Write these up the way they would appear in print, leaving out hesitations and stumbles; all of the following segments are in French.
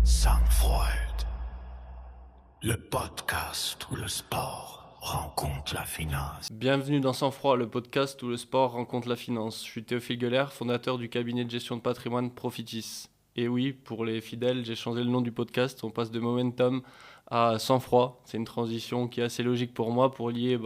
Sang-Freud, le podcast où le sport rencontre la finance. Bienvenue dans Sang-Froid, le podcast où le sport rencontre la finance. Je suis Théophile Gueller, fondateur du cabinet de gestion de patrimoine Profitis. Et oui, pour les fidèles, j'ai changé le nom du podcast. On passe de Momentum à Sang-Froid. C'est une transition qui est assez logique pour moi pour lier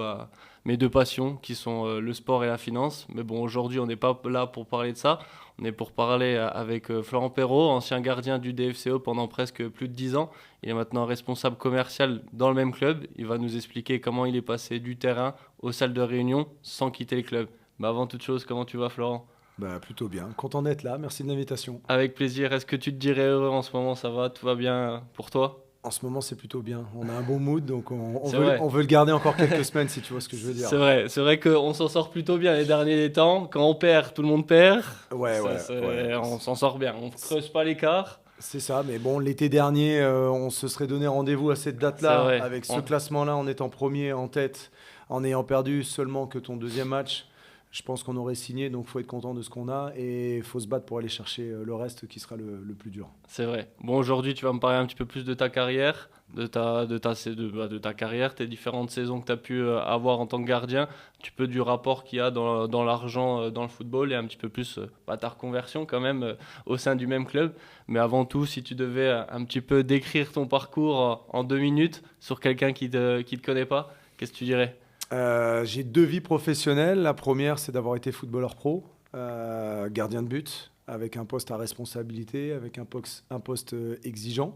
mes deux passions qui sont le sport et la finance. Mais bon, aujourd'hui, on n'est pas là pour parler de ça. On est pour parler avec Florent Perrault, ancien gardien du DFCO pendant presque plus de 10 ans. Il est maintenant responsable commercial dans le même club. Il va nous expliquer comment il est passé du terrain aux salles de réunion sans quitter le club. Mais avant toute chose, comment tu vas, Florent ? Plutôt bien, content d'être là, merci de l'invitation. Avec plaisir. Est-ce que tu te dirais heureux en ce moment ? Ça va ? Tout va bien pour toi ? En ce moment, c'est plutôt bien. On a un bon mood, donc on vrai. veut le garder encore quelques semaines, si tu vois ce que je veux dire. C'est vrai qu'on s'en sort plutôt bien les derniers temps. Quand on perd, tout le monde perd. Ouais. On s'en sort bien. On ne creuse pas l'écart. C'est ça, mais bon, l'été dernier, on se serait donné rendez-vous à cette date-là, avec ce classement-là, en étant premier en tête, en ayant perdu seulement que ton deuxième match. Je pense qu'on aurait signé, donc il faut être content de ce qu'on a et il faut se battre pour aller chercher le reste qui sera le plus dur. C'est vrai. Bon, aujourd'hui, tu vas me parler un petit peu plus de ta carrière, de ta carrière, tes différentes saisons que tu as pu avoir en tant que gardien, un petit peu du rapport qu'il y a dans l'argent dans le football et un petit peu plus ta reconversion quand même au sein du même club. Mais avant tout, si tu devais un petit peu décrire ton parcours en 2 minutes sur quelqu'un qui te connaît pas, qu'est-ce que tu dirais ? J'ai 2 vies professionnelles. La première, c'est d'avoir été footballeur pro, gardien de but, avec un poste à responsabilité, avec un poste exigeant.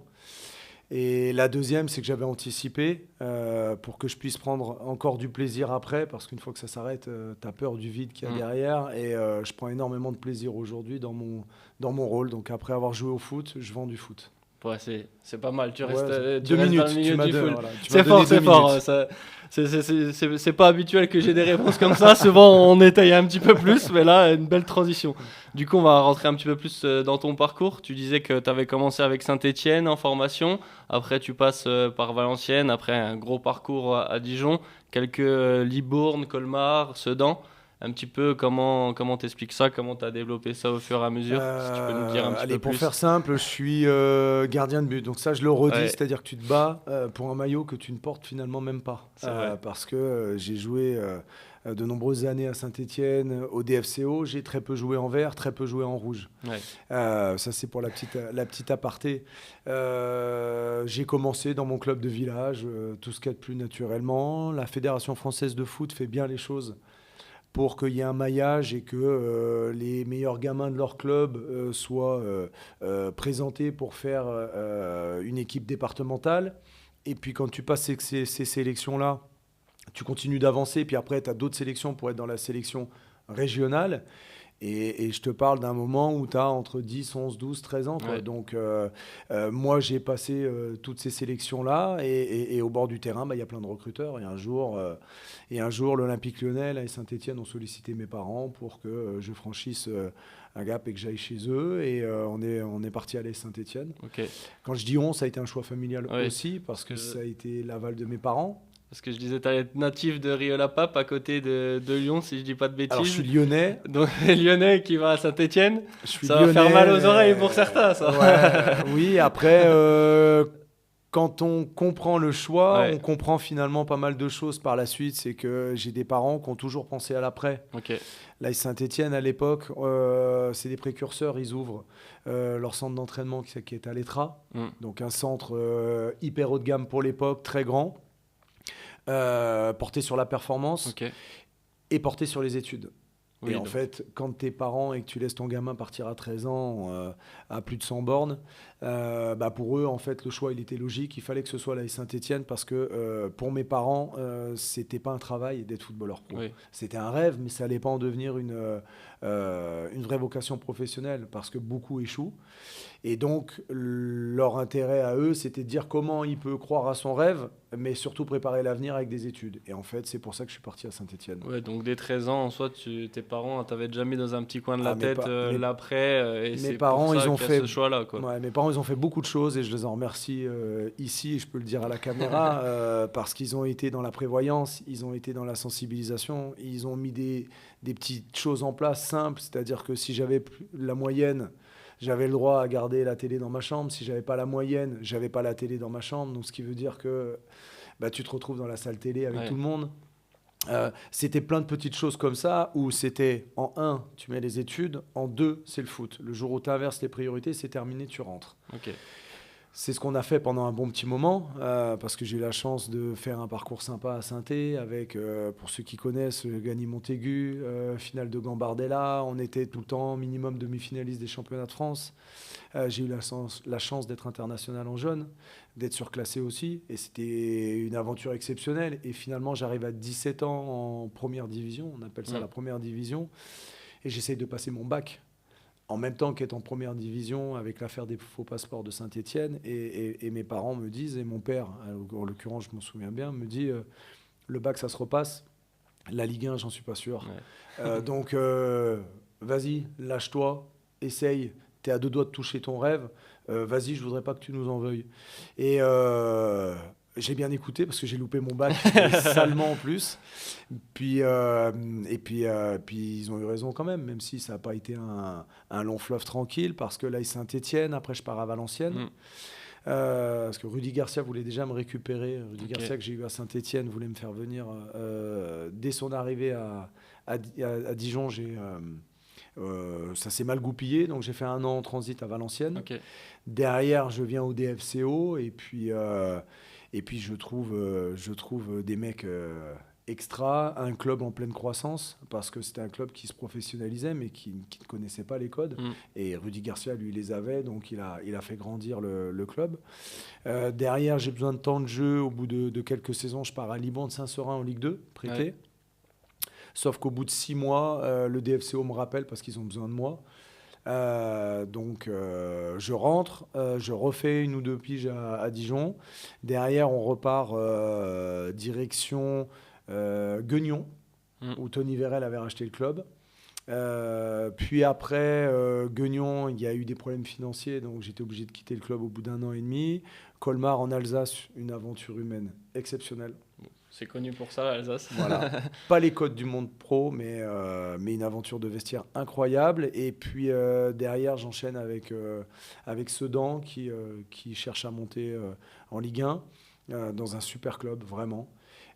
Et la deuxième, c'est que j'avais anticipé pour que je puisse prendre encore du plaisir après, parce qu'une fois que ça s'arrête, tu as peur du vide qu'il y a derrière. Et je prends énormément de plaisir aujourd'hui dans mon rôle. Donc après avoir joué au foot, je vends du foot. Ouais, c'est pas mal. Tu restes 2 minutes, dans le milieu du foot. Voilà, c'est fort. C'est pas habituel que j'ai des réponses comme ça. Souvent, on étaye un petit peu plus, mais là, une belle transition. Du coup, on va rentrer un petit peu plus dans ton parcours. Tu disais que tu avais commencé avec Saint-Etienne en formation. Après, tu passes par Valenciennes. Après, un gros parcours à Dijon. Quelques Libourne, Colmar, Sedan. Un petit peu comment t'expliques ça, comment tu as développé ça au fur et à mesure, si tu peux nous dire un petit peu plus. Pour faire simple, je suis gardien de but, donc ça je le redis, c'est-à-dire que tu te bats pour un maillot que tu ne portes finalement même pas. Parce que j'ai joué de nombreuses années à Saint-Etienne, au DFCO, j'ai très peu joué en vert, très peu joué en rouge. Ça c'est pour la petite aparté. J'ai commencé dans mon club de village, tout ce qu'il y a de plus naturellement. La Fédération française de foot fait bien les choses pour qu'il y ait un maillage et que les meilleurs gamins de leur club soient présentés pour faire une équipe départementale. Et puis quand tu passes ces sélections-là, tu continues d'avancer, puis après tu as d'autres sélections pour être dans la sélection régionale. Et je te parle d'un moment où tu as entre 10, 11, 12, 13 ans. Quoi. Donc, moi, j'ai passé toutes ces sélections-là. Et au bord du terrain, il y a plein de recruteurs. Et un jour, l'Olympique Lyonnais et Saint-Etienne ont sollicité mes parents pour que je franchisse un gap et que j'aille chez eux. Et on est parti aller à Saint-Etienne. Okay. Quand je dis on, ça a été un choix familial aussi, parce que ça a été l'aval de mes parents. Parce que je disais, tu es natif de Rieux-la-Pape, à côté de Lyon, si je dis pas de bêtises. Alors, je suis lyonnais. Donc, lyonnais qui va à Saint-Etienne, ça va faire mal aux oreilles pour certains, ça. Oui, après, quand on comprend le choix, on comprend finalement pas mal de choses par la suite. C'est que j'ai des parents qui ont toujours pensé à l'après. Là, Saint-Etienne, à l'époque, c'est des précurseurs. Ils ouvrent leur centre d'entraînement qui est à l'Etra. Donc, un centre hyper haut de gamme pour l'époque, très grand. Porté sur la performance et porté sur les études. Et en fait, quand t'es parent et que tu laisses ton gamin partir à 13 ans à plus de 100 bornes, pour eux, en fait, le choix, il était logique. Il fallait que ce soit la Saint-Etienne parce que pour mes parents, c'était pas un travail d'être footballeur pro. C'était un rêve, mais ça allait pas en devenir une vraie vocation professionnelle parce que beaucoup échouent. Et donc, leur intérêt à eux, c'était de dire comment il peut croire à son rêve, mais surtout préparer l'avenir avec des études. Et en fait, c'est pour ça que je suis parti à Saint-Etienne. Ouais, donc dès 13 ans, en soi, tes parents t'avaient déjà mis dans un petit coin de la tête l'après. Et c'est parents, pour ça ils ont fait ce choix-là. Mes parents, ils ont fait beaucoup de choses et je les en remercie ici, et je peux le dire à la caméra, parce qu'ils ont été dans la prévoyance, ils ont été dans la sensibilisation, ils ont mis des petites choses en place simples, c'est-à-dire que si j'avais la moyenne... j'avais le droit à garder la télé dans ma chambre. Si j'avais pas la moyenne, j'avais pas la télé dans ma chambre. Donc, ce qui veut dire que tu te retrouves dans la salle télé avec tout le monde. C'était plein de petites choses comme ça où c'était en 1, tu mets les études, en 2, c'est le foot. Le jour où tu inverses les priorités, c'est terminé, tu rentres. Ok. C'est ce qu'on a fait pendant un bon petit moment, parce que j'ai eu la chance de faire un parcours sympa à Saint-Étienne avec, pour ceux qui connaissent, Gagny-Montaigu, finale de Gambardella. On était tout le temps minimum demi-finaliste des championnats de France. J'ai eu la chance d'être international en jeune, d'être surclassé aussi. Et c'était une aventure exceptionnelle. Et finalement, j'arrive à 17 ans en première division. On appelle ça la première division. Et j'essaye de passer mon bac en même temps qu'être en première division avec l'affaire des faux passeports de Saint-Étienne. Et mes parents me disent, et mon père, en l'occurrence, je m'en souviens bien, me dit le bac, ça se repasse. La Ligue 1, j'en suis pas sûr. Ouais. Donc, vas-y, lâche-toi, essaye. Tu es à 2 doigts de toucher ton rêve. Vas-y, je voudrais pas que tu nous en veuilles. Et j'ai bien écouté parce que j'ai loupé mon bac salement en plus. Puis ils ont eu raison quand même si ça n'a pas été un long fleuve tranquille, parce que là, il Saint-Étienne, après je pars à Valenciennes. Parce que Rudy Garcia voulait déjà me récupérer. Rudy Garcia, que j'ai eu à Saint-Étienne, voulait me faire venir dès son arrivée à Dijon. Ça s'est mal goupillé, donc j'ai fait 1 an en transit à Valenciennes. Derrière, je viens au DFCO et puis je trouve des mecs extra, un club en pleine croissance, parce que c'était un club qui se professionnalisait mais qui ne connaissait pas les codes. Et Rudy Garcia, lui, les avait, donc il a fait grandir le club. Derrière, j'ai besoin de temps de jeu. Au bout de quelques saisons, je pars à Liban de Saint-Seurin en Ligue 2, prêté. Ouais. Sauf qu'au bout de 6 mois, le DFCO me rappelle parce qu'ils ont besoin de moi. Donc je rentre, je refais 1 ou 2 piges à Dijon. Derrière, on repart direction Guignon, où Tony Vérel avait racheté le club. Puis après Guignon, il y a eu des problèmes financiers, donc j'étais obligé de quitter le club au bout d'1 an et demi. Colmar en Alsace, une aventure humaine exceptionnelle. C'est connu pour ça, l'Alsace. Voilà. Pas les codes du monde pro, mais une aventure de vestiaire incroyable. Et puis derrière, j'enchaîne avec Sedan qui cherche à monter en Ligue 1 dans un super club, vraiment.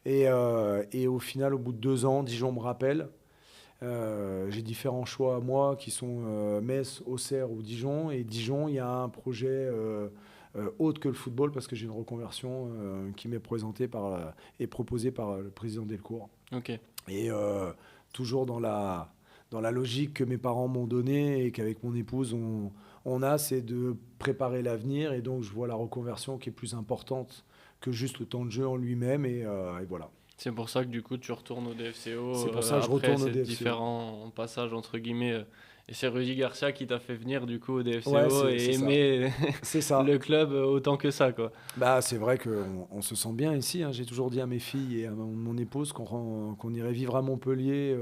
Et au final, au bout de 2 ans, Dijon me rappelle. J'ai différents choix à moi qui sont Metz, Auxerre ou Dijon. Et Dijon, il y a un projet autre que le football, parce que j'ai une reconversion qui m'est présentée et proposée par le président Delcourt. Et toujours dans la logique que mes parents m'ont donnée et qu'avec mon épouse on a, c'est de préparer l'avenir. Et donc je vois la reconversion qui est plus importante que juste le temps de jeu en lui-même. Et voilà. C'est pour ça que du coup tu retournes au DFCO. C'est pour ça que je retourne au DFCO. Différents passages entre guillemets. Et c'est Rudy Garcia qui t'a fait venir du coup au DFCO et aimer le club autant que ça, quoi. C'est vrai qu'on se sent bien ici. J'ai toujours dit à mes filles et à mon épouse qu'on irait vivre à Montpellier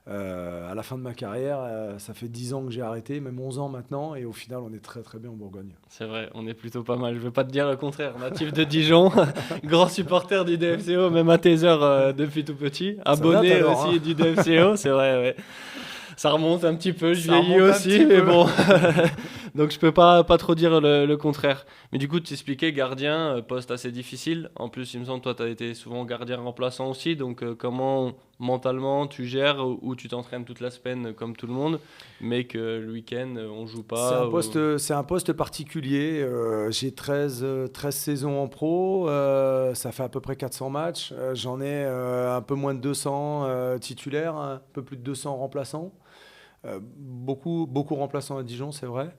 à la fin de ma carrière. Ça fait 10 ans que j'ai arrêté, même 11 ans maintenant, et au final on est très très bien en Bourgogne. C'est vrai, on est plutôt pas mal. Je veux pas te dire le contraire. Natif de Dijon, grand supporter du DFCO, même à tes heures depuis tout petit. Abonné alors, aussi du DFCO, c'est vrai, ouais. Ça remonte un petit peu, je vieillis aussi, mais bon. Donc je peux pas trop dire le contraire. Mais du coup, tu t'expliquais, gardien, poste assez difficile. En plus, il me semble que toi, tu as été souvent gardien remplaçant aussi. Donc comment mentalement tu gères, ou tu t'entraînes toute la semaine comme tout le monde, mais que le week-end, on joue pas? C'est un poste particulier. J'ai 13 saisons en pro. Ça fait à peu près 400 matchs. J'en ai un peu moins de 200 titulaires, un peu plus de 200 remplaçants. Beaucoup remplaçants à Dijon, c'est vrai.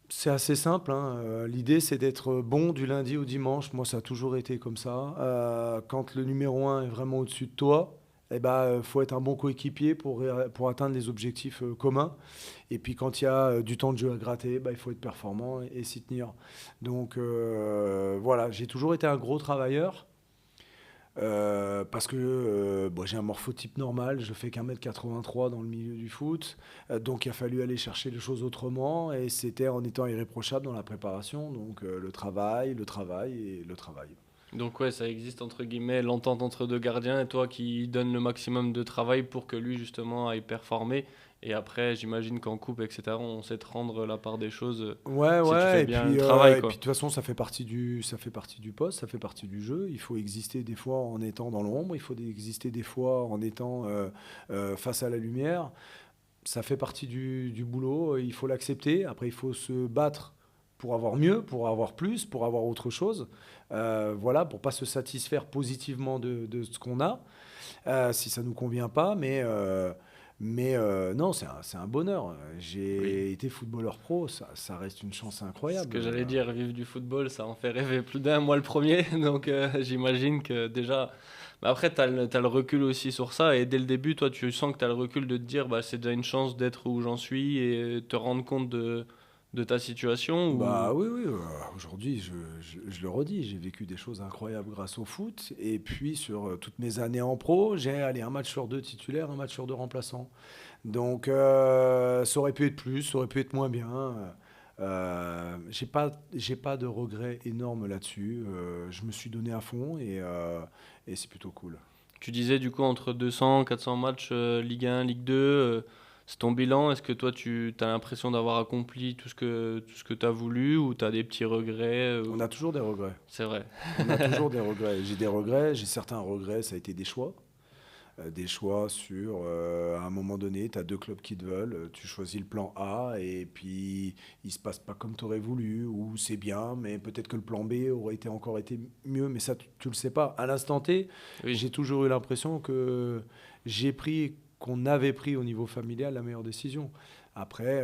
C'est assez simple. L'idée, c'est d'être bon du lundi au dimanche. Moi, ça a toujours été comme ça. Quand le numéro 1 est vraiment au-dessus de toi, faut être un bon coéquipier pour atteindre les objectifs communs. Et puis, quand il y a du temps de jeu à gratter, il faut être performant et s'y tenir. Donc, voilà, j'ai toujours été un gros travailleur. Parce que j'ai un morphotype normal, je fais qu'1m83 dans le milieu du foot, donc il a fallu aller chercher les choses autrement, et c'était en étant irréprochable dans la préparation, donc le travail et le travail. Donc ouais, ça existe entre guillemets l'entente entre deux gardiens et toi qui donne le maximum de travail pour que lui justement aille performer. Et après, j'imagine qu'en coupe, etc., on sait te rendre la part des choses si tu fais Et bien puis, le travail, et quoi. puis de toute façon, ça fait partie du poste, ça fait partie du jeu. Il faut exister des fois en étant dans l'ombre, il faut exister des fois en étant face à la lumière. Ça fait partie du boulot, il faut l'accepter. Après, il faut se battre pour avoir mieux, pour avoir plus, pour avoir autre chose. Voilà, pour pas se satisfaire positivement de ce qu'on a, si ça nous convient pas. Mais non, c'est un bonheur. Oui. J'ai été footballeur pro, ça reste une chance Ce incroyable. que j'allais dire, vivre du football, ça en fait rêver plus d'un, moi le premier. Donc j'imagine que déjà. Mais après, t'as le recul aussi sur ça. Et dès le début, toi, tu sens que tu as le recul de te dire bah, c'est déjà une chance d'être où j'en suis et te rendre compte de ta situation. Bah Ou... oui, oui. Aujourd'hui, je le redis, j'ai vécu des choses incroyables grâce au foot. Et puis, sur toutes mes années en pro, j'ai allé un match sur deux titulaire, un match sur deux remplaçant. Donc, ça aurait pu être plus, ça aurait pu être moins bien. J'ai pas de regrets énormes là-dessus. Je me suis donné à fond et c'est plutôt cool. Tu disais du coup entre 200, 400 matchs Ligue 1, Ligue 2, c'est ton bilan. Est-ce que toi tu as l'impression d'avoir accompli tout ce que tu as voulu ou tu as des petits regrets On a toujours des regrets. C'est vrai. On a toujours des regrets. J'ai des regrets, j'ai certains regrets, ça a été des choix. Des choix sur, à un moment donné, tu as deux clubs qui te veulent, tu choisis le plan A et puis il se passe pas comme tu aurais voulu, ou c'est bien, mais peut-être que le plan B aurait encore été mieux, mais ça, tu le sais pas. À l'instant T, Oui. j'ai toujours eu l'impression que qu'on avait pris au niveau familial la meilleure décision. Après,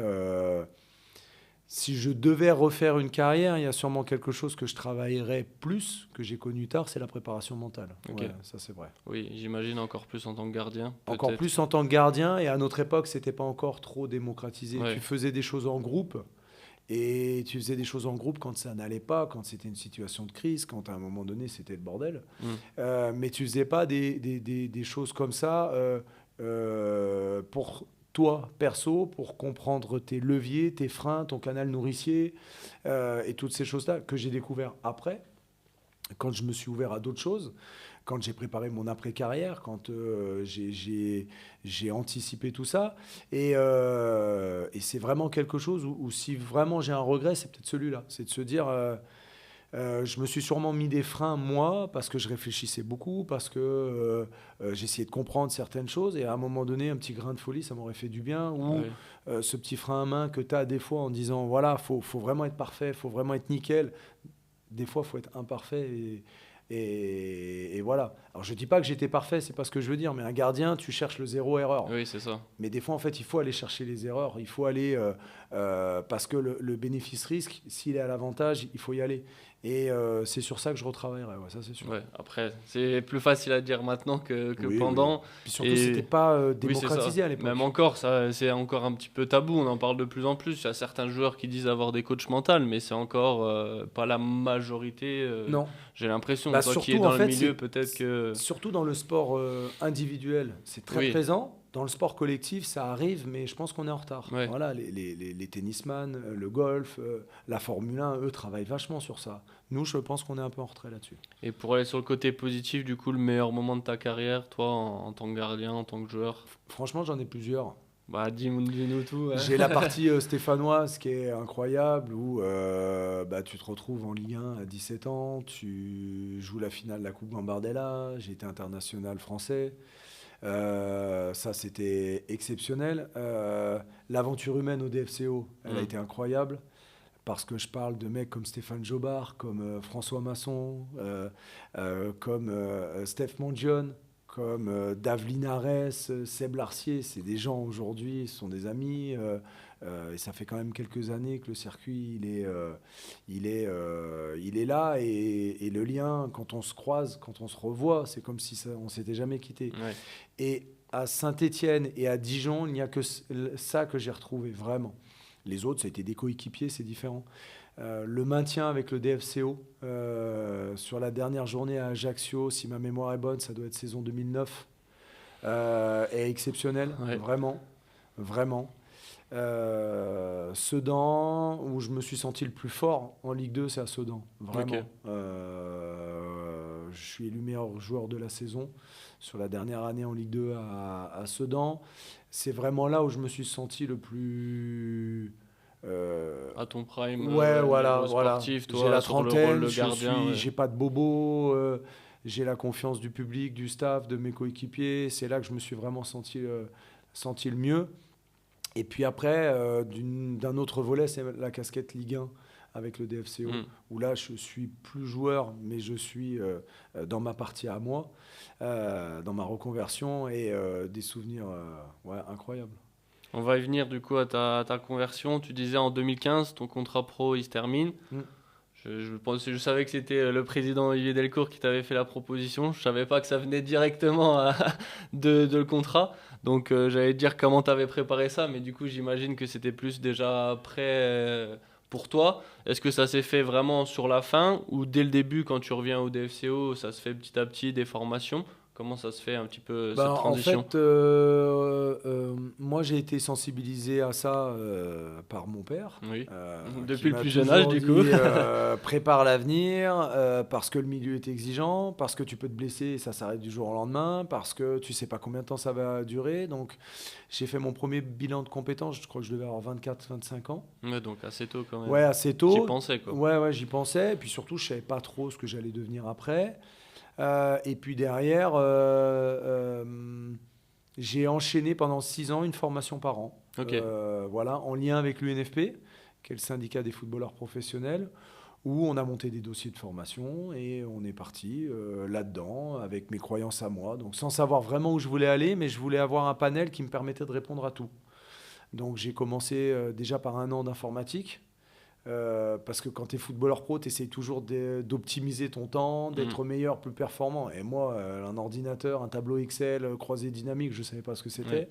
si je devais refaire une carrière, il y a sûrement quelque chose que je travaillerais plus, que j'ai connu tard, c'est la préparation mentale. Ok. Ouais, ça c'est vrai. Oui, j'imagine encore plus en tant que gardien, Encore peut-être. plus en tant que gardien, et à notre époque, c'était pas encore trop démocratisé. Ouais. Tu faisais des choses en groupe, et tu faisais des choses en groupe quand ça n'allait pas, quand c'était une situation de crise, quand à un moment donné, c'était le bordel. Mm. Mais tu faisais pas des choses comme ça pour toi, perso, pour comprendre tes leviers, tes freins, ton canal nourricier, et toutes ces choses-là que j'ai découvert après, quand je me suis ouvert à d'autres choses, quand j'ai préparé mon après-carrière, quand j'ai anticipé tout ça. Et c'est vraiment quelque chose où si vraiment j'ai un regret, c'est peut-être celui-là. C'est de se dire, je me suis sûrement mis des freins, moi, parce que je réfléchissais beaucoup, parce que j'essayais de comprendre certaines choses. Et à un moment donné, un petit grain de folie, ça m'aurait fait du bien. Ou Ouais. ce petit frein à main que tu as des fois en disant, voilà, faut vraiment être parfait, faut vraiment être nickel. Des fois, il faut être imparfait et voilà. Alors, je ne dis pas que j'étais parfait, c'est pas ce que je veux dire, mais un gardien, tu cherches le zéro erreur. Oui, c'est ça. Mais des fois, en fait, il faut aller chercher les erreurs. Il faut aller, parce que le bénéfice-risque, s'il est à l'avantage, il faut y aller. Et c'est sur ça que je retravaillerai, ouais, ça c'est sûr. Ouais. Après, c'est plus facile à dire maintenant que Oui, oui. pendant. Puis surtout, Et c'était pas oui, c'est démocratisé ça. à l'époque. Même encore, ça, c'est encore un petit peu tabou. On en parle de plus en plus. Il y a certains joueurs qui disent avoir des coachs mentaux, mais c'est encore pas la majorité. Non. J'ai l'impression. Bah, Toi qui es surtout, dans en le fait, milieu, peut-être que. surtout dans le sport individuel, c'est très Oui. présent. Dans le sport collectif, ça arrive, mais je pense qu'on est en retard. Ouais. Voilà, les tennisman, le golf, la Formule 1, eux travaillent vachement sur ça. Nous, je pense qu'on est un peu en retrait là-dessus. Et pour aller sur le côté positif, du coup, le meilleur moment de ta carrière, toi, en tant que gardien, en tant que joueur, Franchement, j'en ai plusieurs. bah dis-nous tout. Ouais. J'ai la partie stéphanoise qui est incroyable, où bah, tu te retrouves en Ligue 1 à 17 ans, tu joues la finale de la Coupe Gambardella, j'ai été international français. Ça, c'était exceptionnel. L'aventure humaine au DFCO, elle a été incroyable. Parce que je parle de mecs comme Stéphane Jobard, comme François Masson, comme Steph Mondion, comme Dave Linares, Seb Larcier. C'est des gens aujourd'hui, ce sont des amis. Et ça fait quand même quelques années que le circuit, il est là. Et le lien, quand on se croise, quand on se revoit, c'est comme si on ne s'était jamais quitté. Ouais. Et à Saint-Étienne et à Dijon, il n'y a que ça que j'ai retrouvé, vraiment. Les autres, ça a été des coéquipiers, c'est différent. Le maintien avec le DFCO sur la dernière journée à Ajaccio, si ma mémoire est bonne, ça doit être saison 2009, est exceptionnel, Ouais. vraiment, vraiment. Sedan, où je me suis senti le plus fort en Ligue 2, c'est à Sedan, vraiment. Ok. je suis élu meilleur joueur de la saison sur la dernière année en Ligue 2 à Sedan. C'est vraiment là où je me suis senti le plus... à ton prime, ouais, voilà. sportif, toi, j'ai la sur le trentaine, rôle de gardien. j'ai pas de bobo, j'ai la confiance du public, du staff, de mes coéquipiers. C'est là que je me suis vraiment senti le mieux. Et puis après, d'un autre volet, c'est la casquette Ligue 1 avec le DFCO, où là, je suis plus joueur, mais je suis dans ma partie à moi, dans ma reconversion, et des souvenirs incroyables. On va y venir du coup à ta conversion. Tu disais en 2015, ton contrat pro il se termine. Je savais que c'était le président Olivier Delcourt qui t'avait fait la proposition. Je savais pas que ça venait directement de le contrat. Donc j'allais te dire comment tu avais préparé ça, mais du coup j'imagine que c'était plus déjà prêt pour toi. Est-ce que ça s'est fait vraiment sur la fin ou dès le début quand tu reviens au DFCO, ça se fait petit à petit des formations? Comment ça se fait un petit peu cette transition? En fait, moi j'ai été sensibilisé à ça par mon père. Oui. Qui Depuis le m'a plus jeune toujours âge, du coup. dit, prépare l'avenir, parce que le milieu est exigeant, parce que tu peux te blesser et ça s'arrête du jour au lendemain, parce que tu sais pas combien de temps ça va durer. Donc j'ai fait mon premier bilan de compétences, je crois que je devais avoir 24-25 ans. Ouais, donc assez tôt quand même. Ouais, assez tôt. J'y pensais quoi. Ouais, j'y pensais. Et puis surtout, je savais pas trop ce que j'allais devenir après. Et puis derrière, j'ai enchaîné pendant 6 ans une formation par an. Okay. Voilà, en lien avec l'UNFP, qui est le syndicat des footballeurs professionnels, où on a monté des dossiers de formation et on est parti là-dedans avec mes croyances à moi. Donc sans savoir vraiment où je voulais aller, mais je voulais avoir un panel qui me permettait de répondre à tout. Donc j'ai commencé déjà par 1 an d'informatique. Parce que quand tu es footballeur pro, tu essayes toujours d'optimiser ton temps, d'être meilleur, plus performant. Et moi, un ordinateur, un tableau Excel, croisé dynamique, je ne savais pas ce que c'était.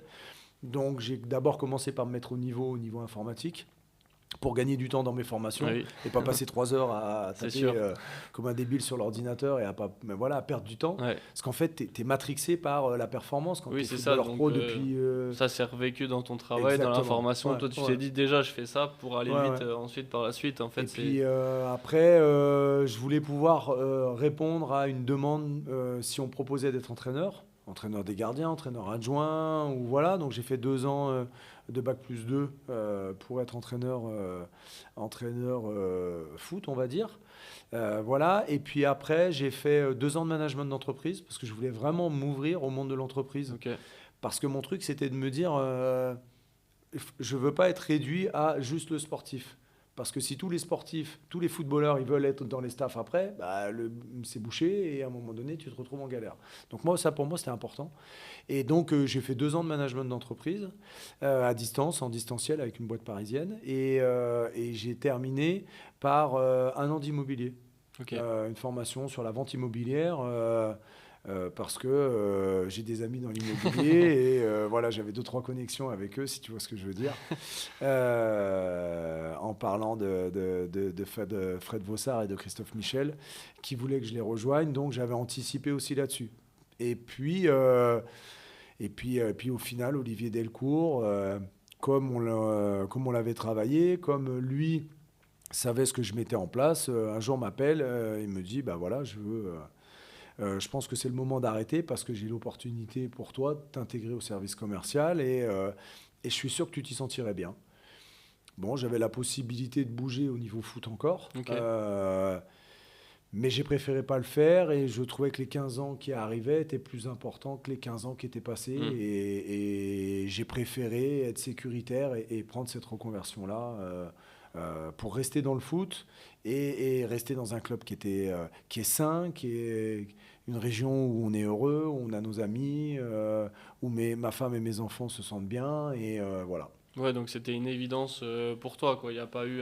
Donc j'ai d'abord commencé par me mettre au niveau informatique pour gagner du temps dans mes formations et pas passer 3 heures à taper comme un débile sur l'ordinateur et à perdre du temps. Parce qu'en fait, tu es matrixé par la performance quand tu es footballeur pro depuis... Ça s'est revécu dans ton travail, dans la formation. Toi, tu t'es dit déjà, je fais ça pour aller vite ensuite par la suite. En fait, puis après, je voulais pouvoir répondre à une demande si on proposait d'être entraîneur des gardiens, entraîneur adjoint, ou voilà. Donc j'ai fait 2 ans de bac+2 pour être entraîneur foot, on va dire. Voilà. Et puis après, j'ai fait 2 ans de management d'entreprise parce que je voulais vraiment m'ouvrir au monde de l'entreprise. Okay. Parce que mon truc, c'était de me dire, je veux pas être réduit à juste le sportif. Parce que si tous les sportifs, tous les footballeurs, ils veulent être dans les staffs après, c'est bouché et à un moment donné, tu te retrouves en galère. Donc moi, ça pour moi, c'était important. Et donc, j'ai fait 2 ans de management d'entreprise à distance, en distanciel avec une boîte parisienne. Et j'ai terminé par 1 an d'immobilier. Okay. Une formation sur la vente immobilière. Parce que j'ai des amis dans l'immobilier et voilà, j'avais 2-3 connexions avec eux, si tu vois ce que je veux dire. En parlant de Fred Vossard et de Christophe Michel, qui voulaient que je les rejoigne, donc j'avais anticipé aussi là-dessus. Et puis au final, Olivier Delcourt, comme on l'avait travaillé, comme lui savait ce que je mettais en place, un jour m'appelle, il me dit, voilà, je pense que c'est le moment d'arrêter parce que j'ai l'opportunité pour toi de t'intégrer au service commercial et je suis sûr que tu t'y sentirais bien. Bon, j'avais la possibilité de bouger au niveau foot encore, mais j'ai préféré pas le faire et je trouvais que les 15 ans qui arrivaient étaient plus importants que les 15 ans qui étaient passés et j'ai préféré être sécuritaire et prendre cette reconversion-là pour rester dans le foot et rester dans un club qui est sain, qui est une région où on est heureux, où on a nos amis, où ma femme et mes enfants se sentent bien et voilà. Ouais, donc c'était une évidence pour toi, quoi. Il n'y a pas eu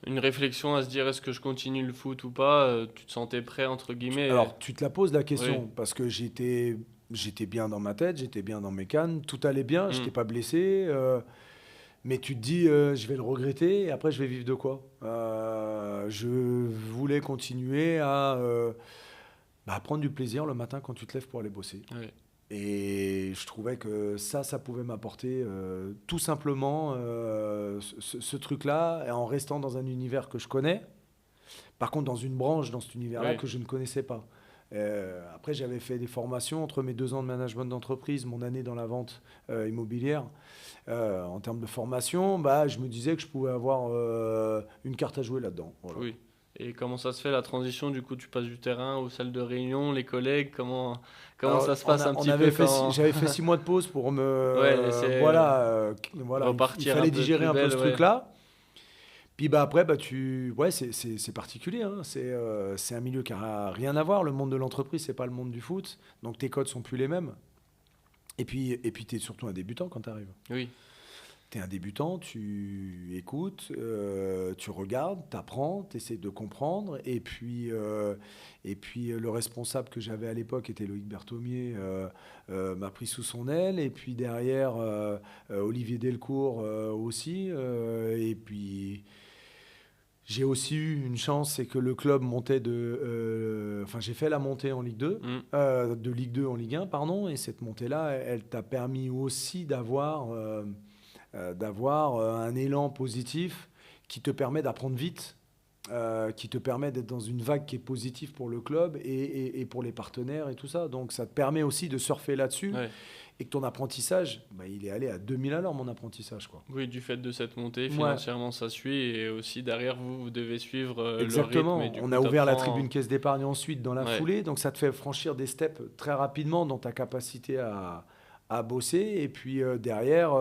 une réflexion à se dire est-ce que je continue le foot ou pas, tu te sentais prêt entre guillemets. Alors tu te la poses la question parce que j'étais bien dans ma tête, j'étais bien dans mes cannes, tout allait bien, j'étais pas blessé. Mais tu te dis, je vais le regretter et après, je vais vivre de quoi ? Je voulais continuer à prendre du plaisir le matin quand tu te lèves pour aller bosser. Oui. Et je trouvais que ça pouvait m'apporter tout simplement ce truc-là, en restant dans un univers que je connais. Par contre, dans une branche, dans cet univers-là, que je ne connaissais pas. Après, j'avais fait des formations entre mes 2 ans de management d'entreprise, mon année dans la vente immobilière. En termes de formation, je me disais que je pouvais avoir une carte à jouer là-dedans. Voilà. Oui. Et comment ça se fait la transition? Du coup, tu passes du terrain aux salles de réunion, les collègues, comment Alors, ça se passe un petit peu quand... j'avais fait 6 mois de pause pour Ouais, voilà, il repartir un fallait peu digérer plus un peu belle, ce ouais. truc-là. Puis après, ouais, c'est particulier, hein. C'est un milieu qui n'a rien à voir. Le monde de l'entreprise, c'est pas le monde du foot. Donc tes codes sont plus les mêmes. Et puis tu es surtout un débutant quand tu arrives. Oui, Tu es un débutant, tu écoutes, tu regardes, tu apprends, tu essaies de comprendre. Le responsable que j'avais à l'époque était Loïc Berthomier, m'a pris sous son aile. Et puis derrière, Olivier Delcourt aussi. Et puis j'ai aussi eu une chance, c'est que le club montait j'ai fait la montée en Ligue 2, de Ligue 2 en Ligue 1, pardon. Et cette montée-là, elle t'a permis aussi d'avoir un élan positif qui te permet d'apprendre vite, qui te permet d'être dans une vague qui est positive pour le club et pour les partenaires et tout ça. Donc ça te permet aussi de surfer là-dessus, ouais. et que ton apprentissage, il est allé à 2000 à l'heure, mon apprentissage, quoi. Oui, du fait de cette montée, Ouais. financièrement, ça suit. Et aussi, derrière, vous devez suivre Exactement. le rythme. Et du On coup, a ouvert la t'apprends- tribune caisse d'épargne ensuite dans la Ouais. foulée, donc ça te fait franchir des steps très rapidement dans ta capacité à bosser. Et puis derrière,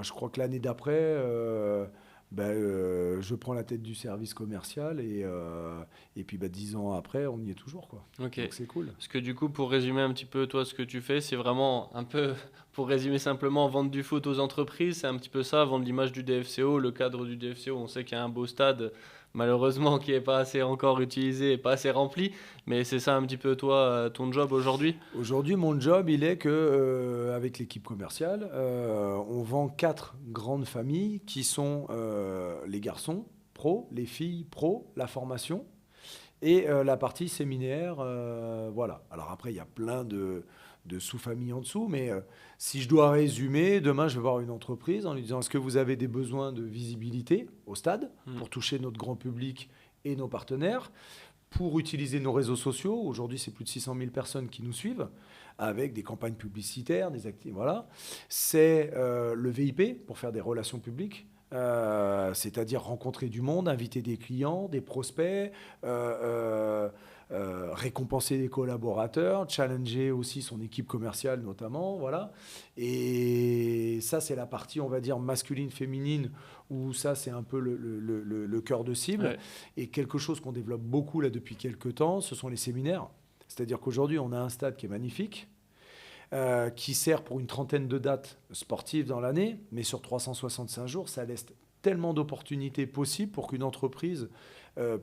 je crois que l'année d'après, je prends la tête du service commercial et puis 10 ans après, on y est toujours, quoi. Ok. Donc c'est cool. Parce que du coup, pour résumer un petit peu, toi, ce que tu fais, c'est vraiment un peu, pour résumer simplement, vendre du foot aux entreprises. C'est un petit peu ça, vendre l'image du DFCO, le cadre du DFCO. On sait qu'il y a un beau stade, malheureusement, qui n'est pas assez encore utilisé et pas assez rempli. Mais c'est ça un petit peu, toi, ton job aujourd'hui? Aujourd'hui, mon job, il est que avec l'équipe commerciale, on vend 4 grandes familles qui sont les garçons pro, les filles pro, la formation et la partie séminaire. Voilà. Alors après, il y a plein de sous-familles en dessous, mais si je dois résumer, demain, je vais voir une entreprise en lui disant: est-ce que vous avez des besoins de visibilité au stade pour toucher notre grand public et nos partenaires, pour utiliser nos réseaux sociaux? Aujourd'hui, c'est plus de 600 000 personnes qui nous suivent, avec des campagnes publicitaires, des activités. Voilà. C'est le VIP pour faire des relations publiques. C'est-à-dire rencontrer du monde, inviter des clients, des prospects, récompenser des collaborateurs, challenger aussi son équipe commerciale notamment, voilà. Et ça, c'est la partie, on va dire, masculine, féminine, où ça, c'est un peu le cœur de cible. Ouais. Et quelque chose qu'on développe beaucoup là depuis quelques temps, ce sont les séminaires. C'est-à-dire qu'aujourd'hui, on a un stade qui est magnifique, qui sert pour une trentaine de dates sportives dans l'année, mais sur 365 jours, ça laisse tellement d'opportunités possibles pour qu'une entreprise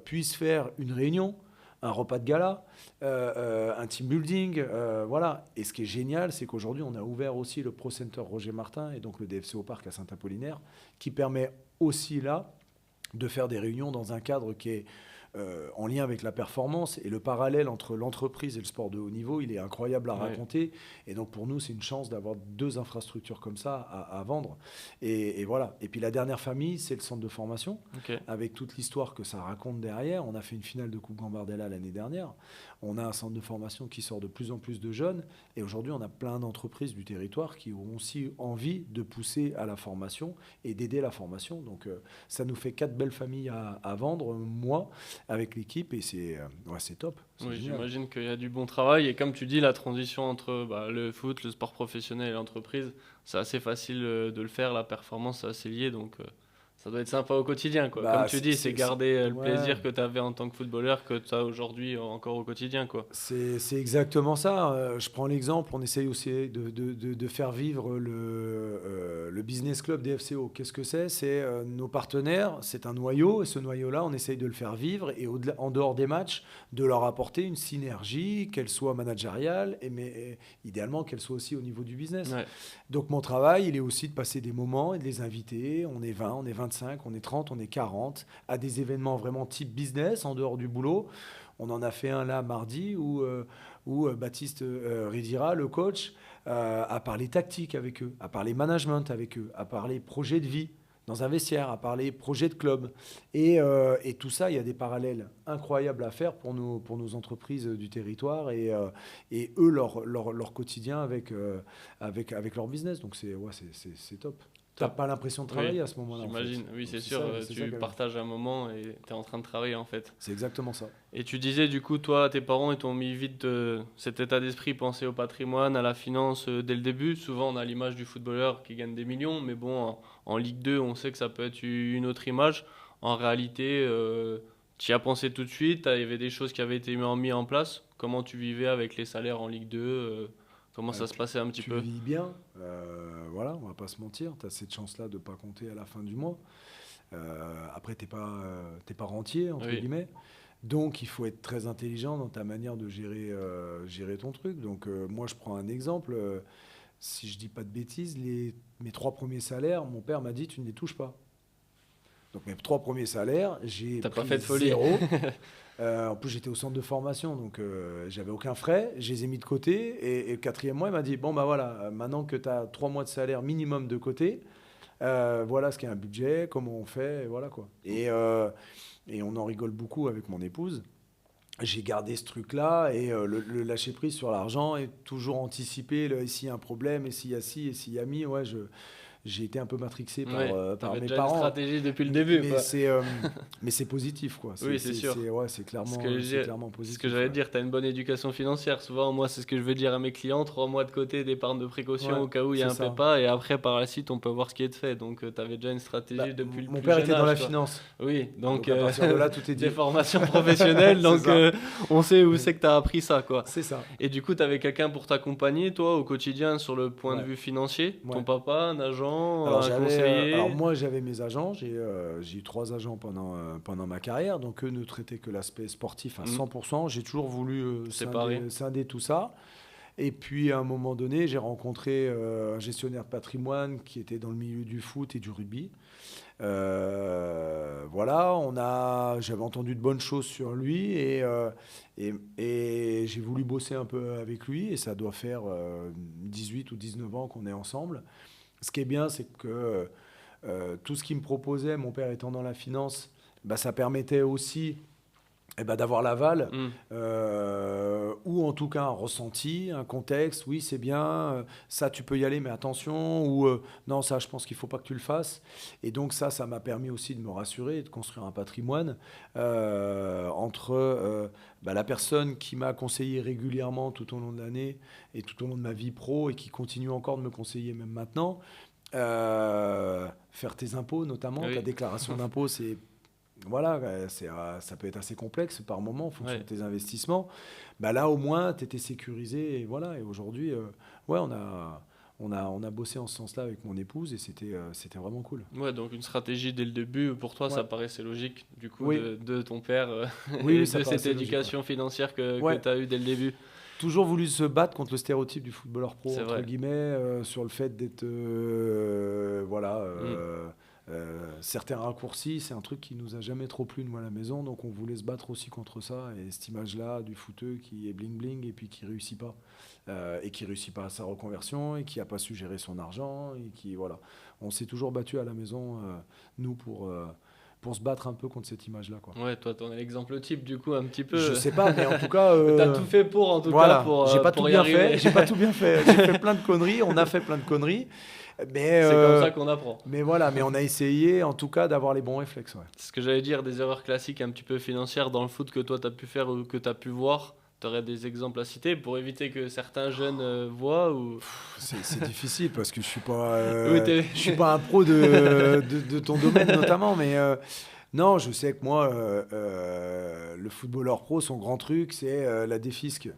puisse faire une réunion, un repas de gala, un team building, voilà. Et ce qui est génial, c'est qu'aujourd'hui, on a ouvert aussi le Pro Center Roger Martin et donc le DFCO Parc à Saint-Apollinaire, qui permet aussi là de faire des réunions dans un cadre qui est en lien avec la performance, et le parallèle entre l'entreprise et le sport de haut niveau, il est incroyable à raconter. Et donc pour nous, c'est une chance d'avoir 2 infrastructures comme ça à vendre. Et voilà. Et puis la dernière famille, c'est le centre de formation, avec toute l'histoire que ça raconte derrière. On a fait une finale de Coupe Gambardella l'année dernière. On a un centre de formation qui sort de plus en plus de jeunes. Et aujourd'hui, on a plein d'entreprises du territoire qui ont aussi envie de pousser à la formation et d'aider la formation. Donc ça nous fait 4 belles familles à vendre, moi, avec l'équipe, et c'est top. Oui, génial. j'imagine qu'il y a du bon travail. Et comme tu dis, la transition entre le foot, le sport professionnel et l'entreprise, c'est assez facile de le faire. La performance, c'est assez lié. Donc, ça doit être sympa au quotidien, quoi. Comme tu dis, c'est garder le plaisir que tu avais en tant que footballeur que tu as aujourd'hui encore au quotidien, quoi. C'est exactement ça. Je prends l'exemple, on essaye aussi de faire vivre le business club DFCO. Qu'est-ce que c'est? C'est nos partenaires, c'est un noyau, et ce noyau-là, on essaye de le faire vivre, et en dehors des matchs, de leur apporter une synergie, qu'elle soit managériale, mais idéalement qu'elle soit aussi au niveau du business. Ouais. Donc mon travail, il est aussi de passer des moments et de les inviter. On est 20, on est 25, on est 30, on est 40, à des événements vraiment type business, en dehors du boulot. On en a fait un là mardi où Baptiste Ridira, le coach, a parlé tactique avec eux, a parlé management avec eux, a parlé projet de vie. dans un vestiaire, à parler projet de club. Et tout ça, il y a des parallèles incroyables à faire pour nos entreprises du territoire et eux, leur quotidien avec leur business. Donc, c'est top. Tu n'as pas l'impression de travailler à ce moment-là. J'imagine, en fait. Oui, c'est sûr. Tu partages un moment et tu es en train de travailler en fait. C'est exactement ça. Et tu disais, du coup, toi, tes parents, ils t'ont mis vite cet état d'esprit, penser au patrimoine, à la finance dès le début. Souvent, on a l'image du footballeur qui gagne des millions, mais bon, en Ligue 2, on sait que ça peut être une autre image. En réalité, tu y as pensé tout de suite, il y avait des choses qui avaient été mises en place. Comment tu vivais avec les salaires en Ligue 2 Comment ça se passait un petit peu? Tu vis bien, voilà, on va pas se mentir. Tu as cette chance-là de ne pas compter à la fin du mois. Après, tu n'es pas rentier, entre guillemets. Donc, il faut être très intelligent dans ta manière de gérer ton truc. Donc, moi, je prends un exemple. Si je dis pas de bêtises, mes 3 premiers salaires, mon père m'a dit, tu ne les touches pas. Donc, mes 3 premiers salaires, j'ai pris pas fait de folie. 0. En plus, j'étais au centre de formation, donc j'avais aucun frais. Je les ai mis de côté. Et le 4e mois, il m'a dit, bon, bah voilà, maintenant que tu as 3 mois de salaire minimum de côté, voilà ce qu'est un budget, comment on fait, et voilà quoi. Et on en rigole beaucoup avec mon épouse. J'ai gardé ce truc-là et le lâcher-prise sur l'argent et toujours anticiper s'il y a un problème, et s'il y a ci, et s'il y a mi. Ouais, j'ai été un peu matrixé par mes déjà parents. Une stratégie depuis le début. Mais c'est positif, quoi. Oui, c'est sûr. C'est clairement positif. Ce que j'allais dire, tu as une bonne éducation financière. Souvent, moi, c'est ce que je veux dire à mes clients. 3 mois de côté d'épargne de précaution au cas où il y a un pépin. Et après, par la suite, on peut voir ce qui est fait. Donc, tu avais déjà une stratégie depuis le plus jeune âge. Mon père était dans la finance. Oui, donc à partir de là, tout est dit. Des formations professionnelles. Donc, on sait où c'est que tu as appris ça, quoi. C'est ça. Et du coup, tu avais quelqu'un pour t'accompagner, toi, au quotidien, sur le point de vue financier. Ton papa, un agent, un conseiller. Alors moi, j'avais mes agents. J'ai eu 3 agents pendant ma carrière. Donc eux ne traitaient que l'aspect sportif à 100%. J'ai toujours voulu scinder tout ça. Et puis à un moment donné, j'ai rencontré un gestionnaire de patrimoine qui était dans le milieu du foot et du rugby. Voilà, j'avais entendu de bonnes choses sur lui et j'ai voulu bosser un peu avec lui. Et ça doit faire 18 ou 19 ans qu'on est ensemble. Ce qui est bien, c'est que tout ce qu'il me proposait, mon père étant dans la finance, ça permettait aussi d'avoir l'aval, ou en tout cas un ressenti, un contexte. Oui, c'est bien, ça tu peux y aller, mais attention, ou non, ça je pense qu'il ne faut pas que tu le fasses. Et donc ça m'a permis aussi de me rassurer et de construire un patrimoine entre la personne qui m'a conseillé régulièrement tout au long de l'année et tout au long de ma vie pro et qui continue encore de me conseiller même maintenant. Faire tes impôts notamment, ta déclaration d'impôts, c'est... Voilà, ça peut être assez complexe par moment en fonction de tes investissements. Là, au moins, tu étais sécurisé. Et voilà. Et aujourd'hui, on a bossé en ce sens-là avec mon épouse et c'était vraiment cool. Ouais, donc une stratégie dès le début, pour toi, ça paraissait logique, du coup, de ton père et de cette éducation financière que tu as eue dès le début. Toujours voulu se battre contre le stéréotype du footballeur pro, entre guillemets, sur le fait d'être... certains raccourcis, c'est un truc qui nous a jamais trop plu nous à la maison, donc on voulait se battre aussi contre ça, et cette image-là du footeux qui est bling bling et puis qui réussit pas à sa reconversion et qui a pas su gérer son argent et qui on s'est toujours battu à la maison nous pour se battre un peu contre cette image-là, quoi. Ouais, toi, t'en es l'exemple type, du coup, un petit peu. Je sais pas, mais en tout cas... T'as tout fait pour, en tout cas, pour j'ai pas pour tout y bien arriver. fait, j'ai pas tout bien fait. J'ai fait plein de conneries, on a fait plein de conneries. Mais, c'est comme ça qu'on apprend. Mais voilà, mais on a essayé, en tout cas, d'avoir les bons réflexes. Ouais. C'est ce que j'allais dire, des erreurs classiques un petit peu financières dans le foot que toi, t'as pu faire ou que t'as pu voir. Tu aurais des exemples à citer pour éviter que certains jeunes voient ou... C'est difficile parce que je suis pas un pro de ton domaine notamment, mais non, je sais que moi, le footballeur pro, son grand truc, c'est la défisque.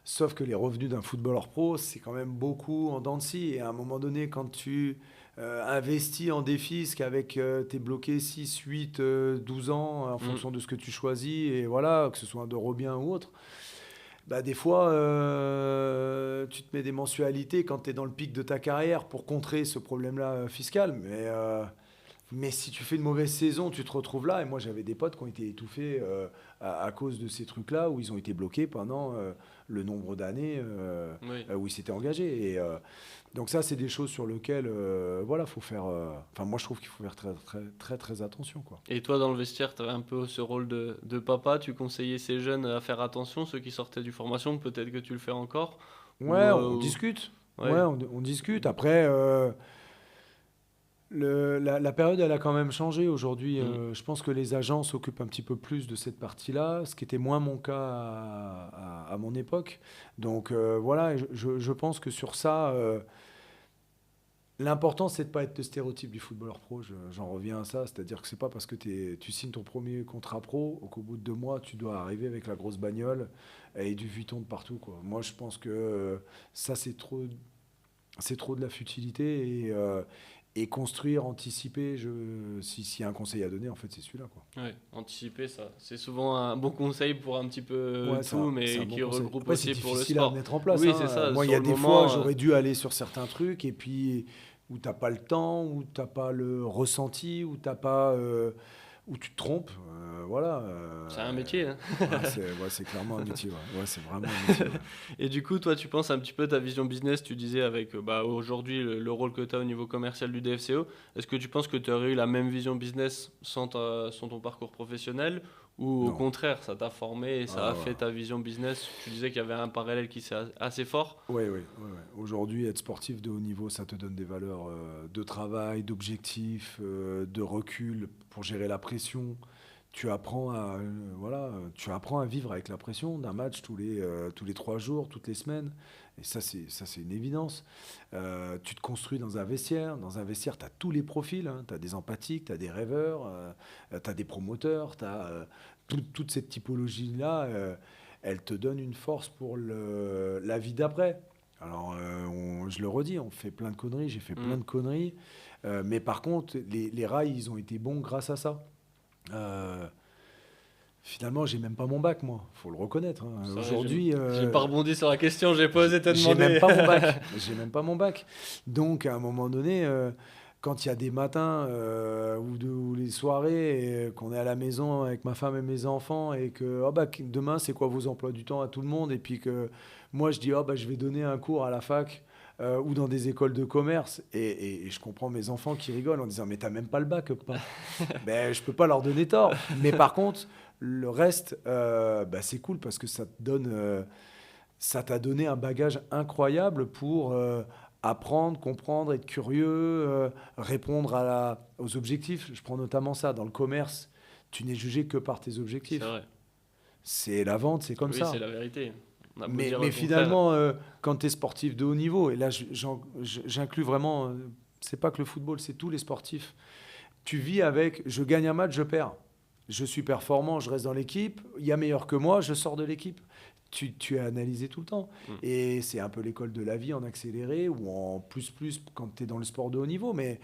Sauf que les revenus d'un footballeur pro, c'est quand même beaucoup en dents de scie. Et à un moment donné, quand tu investis en défisque avec t'es bloqué 6, 8, 12 ans en fonction de ce que tu choisis, et voilà, que ce soit un Eurobien ou autre, des fois, tu te mets des mensualités quand tu es dans le pic de ta carrière pour contrer ce problème-là fiscal. Mais Mais si tu fais une mauvaise saison, tu te retrouves là. Et moi, j'avais des potes qui ont été étouffés à cause de ces trucs-là, où ils ont été bloqués pendant le nombre d'années où ils s'étaient engagés. Et donc ça, c'est des choses sur lesquelles, voilà, faut faire. Enfin, moi, je trouve qu'il faut faire très, très, très, très attention, quoi. Et toi, dans le vestiaire, tu avais un peu ce rôle de papa. Tu conseillais ces jeunes à faire attention, ceux qui sortaient du formation. Peut-être que tu le fais encore. Ouais, on discute. Ouais. Ouais, on discute. Après. La période, elle a quand même changé aujourd'hui. Je pense que les agents s'occupent un petit peu plus de cette partie-là, ce qui était moins mon cas à mon époque. Donc voilà, je pense que sur ça, l'important, c'est de ne pas être le stéréotype du footballeur pro. J'en reviens à ça, c'est-à-dire que c'est pas parce que tu signes ton premier contrat pro qu'au bout de 2 mois, tu dois arriver avec la grosse bagnole et du Vuitton de partout, quoi. Moi, je pense que ça, c'est trop de la futilité et construire, anticiper, s'il y a un conseil à donner, en fait, c'est celui-là, quoi. Ouais, anticiper, ça, c'est souvent un bon conseil pour un petit peu Ouais, tout, mais bon qui conseil. regroupe Après, aussi c'est pour le difficile sport. à mettre en place. Oui, hein. c'est ça. Moi, il y sur a le des moment, fois, j'aurais dû aller sur certains trucs, et puis où t'as pas le temps, où t'as pas le ressenti, où t'as pas, où tu te trompes. Voilà. c'est un métier. Hein. C'est clairement un métier. Ouais, c'est vraiment un métier. Ouais. Et du coup, toi, tu penses un petit peu ta vision business, tu disais avec aujourd'hui le rôle que tu as au niveau commercial du DFCO. Est-ce que tu penses que tu aurais eu la même vision business sans ton parcours professionnel ou au Non. contraire, ça t'a formé et ça a fait ta vision business? Tu disais qu'il y avait un parallèle qui s'est assez fort. Oui. Aujourd'hui, être sportif de haut niveau, ça te donne des valeurs de travail, d'objectifs, de recul pour gérer la pression. Tu apprends à vivre avec la pression d'un match tous les 3 jours, toutes les semaines. Et ça, c'est une évidence. Tu te construis dans un vestiaire. Dans un vestiaire, tu as tous les profils. Hein. Tu as des empathiques, tu as des rêveurs, tu as des promoteurs, tu as toute cette typologie-là. Elle te donne une force pour la vie d'après. Alors, je le redis, on fait plein de conneries. J'ai fait plein de conneries. Mais par contre, les rails, ils ont été bons grâce à ça. Finalement, j'ai même pas mon bac, moi. Faut le reconnaître. Hein. Aujourd'hui, j'ai pas rebondi sur la question, j'ai pas osé te demander. J'ai même pas mon bac. J'ai même pas mon bac. Donc, à un moment donné, quand il y a des matins ou les soirées, et qu'on est à la maison avec ma femme et mes enfants, et que demain, c'est quoi vos emplois du temps à tout le monde, et puis que moi, je dis je vais donner un cours à la fac. Ou dans des écoles de commerce, et je comprends mes enfants qui rigolent en disant mais t'as même pas le bac, pas. Ben, je peux pas leur donner tort, mais par contre le reste c'est cool parce que ça te donne ça t'a donné un bagage incroyable pour apprendre, comprendre, être curieux, répondre aux objectifs. Je prends notamment ça dans le commerce, tu n'es jugé que par tes objectifs. C'est vrai. C'est la vente, c'est comme ça. Oui, c'est la vérité. Mais finalement, quand tu es sportif de haut niveau, et là j'inclus vraiment, c'est pas que le football, c'est tous les sportifs, tu vis avec, je gagne un match, je perds. Je suis performant, je reste dans l'équipe, il y a meilleur que moi, je sors de l'équipe. Tu es analysé tout le temps. Et c'est un peu l'école de la vie en accéléré ou en plus quand tu es dans le sport de haut niveau. Mais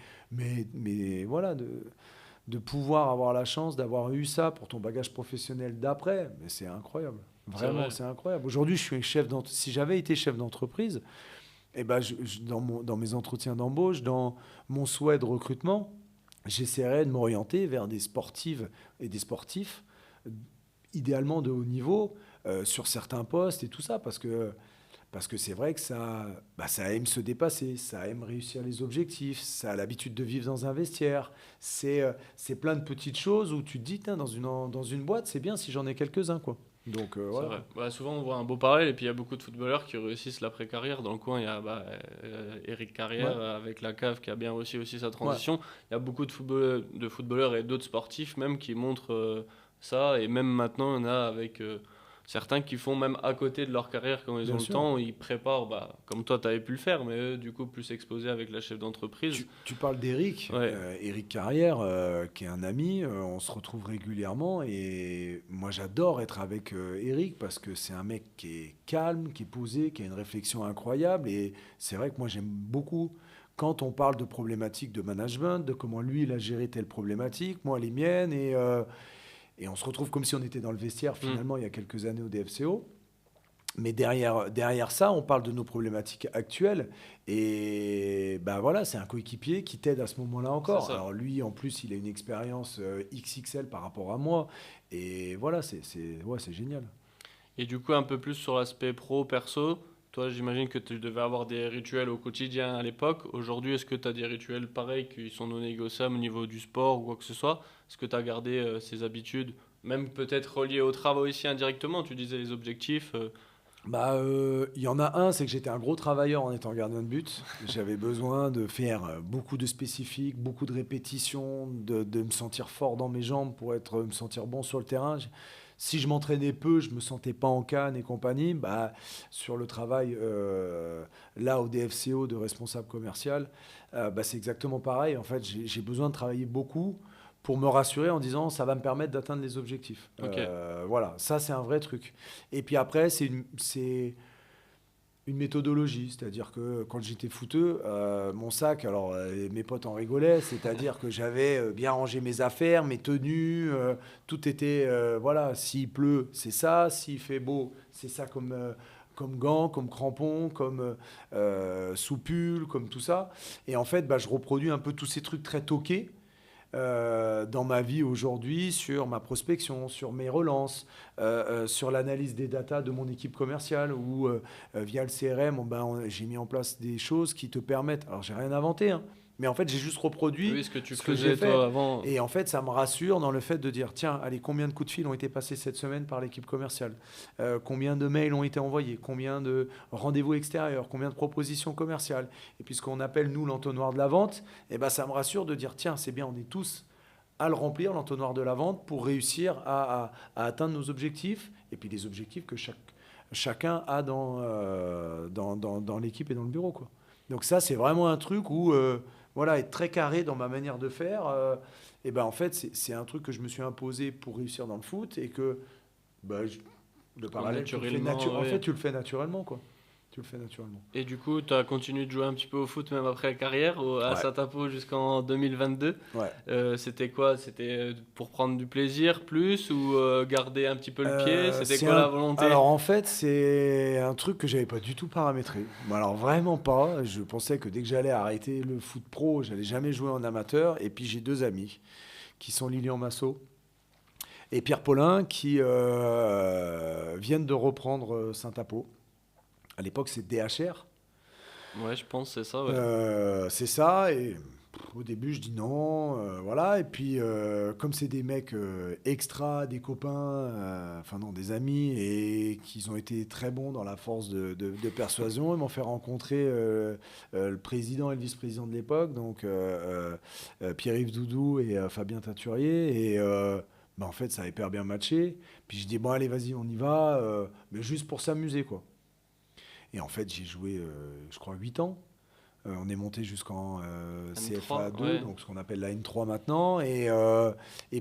voilà, de pouvoir avoir la chance d'avoir eu ça pour ton bagage professionnel d'après, mais c'est incroyable. Vraiment, c'est incroyable. Aujourd'hui, je suis si j'avais été chef d'entreprise, dans mes entretiens d'embauche, dans mon souhait de recrutement, j'essaierais de m'orienter vers des sportives et des sportifs, idéalement de haut niveau, sur certains postes et tout ça, parce que c'est vrai que ça aime se dépasser, ça aime réussir les objectifs, ça a l'habitude de vivre dans un vestiaire. C'est plein de petites choses où tu te dis, dans une boîte, c'est bien si j'en ai quelques-uns, quoi. Donc, voilà. Vrai. Souvent, on voit un beau parallèle, et puis il y a beaucoup de footballeurs qui réussissent l'après-carrière. Dans le coin, il y a Eric Carrière avec la CAF qui a bien réussi aussi sa transition. Ouais. Il y a beaucoup de footballeurs et d'autres sportifs même qui montrent ça, et même maintenant, il y en a avec... certains qui font même à côté de leur carrière quand ils ont le temps, ils préparent, comme toi tu avais pu le faire, mais eux, du coup plus exposés avec la chef d'entreprise. Tu parles d'Eric, Eric Carrière, qui est un ami, on se retrouve régulièrement et moi j'adore être avec Eric parce que c'est un mec qui est calme, qui est posé, qui a une réflexion incroyable et c'est vrai que moi j'aime beaucoup quand on parle de problématiques de management, de comment lui il a géré telle problématique, moi les miennes et on se retrouve comme si on était dans le vestiaire, finalement, il y a quelques années au DFCO. Mais derrière ça, on parle de nos problématiques actuelles. Et ben voilà, c'est un coéquipier qui t'aide à ce moment-là encore. Alors lui, en plus, il a une expérience XXL par rapport à moi. Et voilà, c'est génial. Et du coup, un peu plus sur l'aspect pro, perso, toi, j'imagine que tu devais avoir des rituels au quotidien à l'époque. Aujourd'hui, est-ce que tu as des rituels pareils qui sont non négociables au niveau du sport ou quoi que ce soit? Est-ce que tu as gardé ces habitudes, même peut-être reliées au travail aussi indirectement? Tu disais les objectifs. Il y en a un, c'est que j'étais un gros travailleur en étant gardien de but. J'avais besoin de faire beaucoup de spécifiques, beaucoup de répétitions, de me sentir fort dans mes jambes pour me sentir bon sur le terrain. Si je m'entraînais peu, je me sentais pas en canne et compagnie. Sur le travail, là au DFCO de responsable commercial, c'est exactement pareil. En fait, j'ai besoin de travailler beaucoup pour me rassurer en disant ça va me permettre d'atteindre les objectifs. Ok. Voilà, ça c'est un vrai truc. Et puis après, c'est une méthodologie, c'est-à-dire que quand j'étais footeux, mon sac, alors mes potes en rigolaient, c'est-à-dire que j'avais bien rangé mes affaires, mes tenues, tout était, voilà, s'il pleut, c'est ça, s'il fait beau, c'est ça comme gants, comme crampons, comme soupule, comme tout ça. Et en fait, je reproduis un peu tous ces trucs très toqués dans ma vie aujourd'hui sur ma prospection, sur mes relances, sur l'analyse des datas de mon équipe commerciale où via le CRM, j'ai mis en place des choses qui te permettent, alors j'ai rien inventé, hein, mais en fait j'ai juste reproduit Oui, ce que tu ce que j'ai faisais fait. toi avant. Et en fait ça me rassure dans le fait de dire, tiens, allez, combien de coups de fil ont été passés cette semaine par l'équipe commerciale, combien de mails ont été envoyés, combien de rendez-vous extérieurs, combien de propositions commerciales. Et puis ce qu'on appelle nous l'entonnoir de la vente, ça me rassure de dire, tiens, c'est bien, on est tous à le remplir, l'entonnoir de la vente, pour réussir à atteindre nos objectifs, et puis les objectifs que chacun a dans l'équipe et dans le bureau, quoi. Donc ça, c'est vraiment un truc où, voilà, être très carré dans ma manière de faire, en fait, c'est un truc que je me suis imposé pour réussir dans le foot, et que le parallèle, en fait, tu le fais naturellement, quoi. Tu le fais naturellement. Et du coup, tu as continué de jouer un petit peu au foot même après la carrière, à Ouais. Satapo jusqu'en 2022. Ouais. C'était quoi? C'était pour prendre du plaisir plus ou garder un petit peu le pied? C'était quoi la volonté? Alors en fait, c'est un truc que j'avais pas du tout paramétré. Alors vraiment pas. Je pensais que dès que j'allais arrêter le foot pro, j'allais jamais jouer en amateur. Et puis j'ai deux amis qui sont Lilian Massot et Pierre Paulin qui viennent de reprendre Saint-Apo. À l'époque, c'est DHR. Ouais, je pense que c'est ça. Ouais. C'est ça. Et au début, je dis non, voilà. Et puis, comme c'est des mecs extra, des copains, enfin non, des amis, et qu'ils ont été très bons dans la force de persuasion, ils m'ont fait rencontrer le président et le vice-président de l'époque, donc Pierre-Yves Doudou et Fabien Teinturier. Et en fait, ça a hyper bien matché. Puis je dis, bon, allez, vas-y, on y va, mais juste pour s'amuser, quoi. Et en fait, j'ai joué, je crois, 8 ans. On est monté jusqu'en CFA 2, ouais. donc ce qu'on appelle la N3 maintenant. Et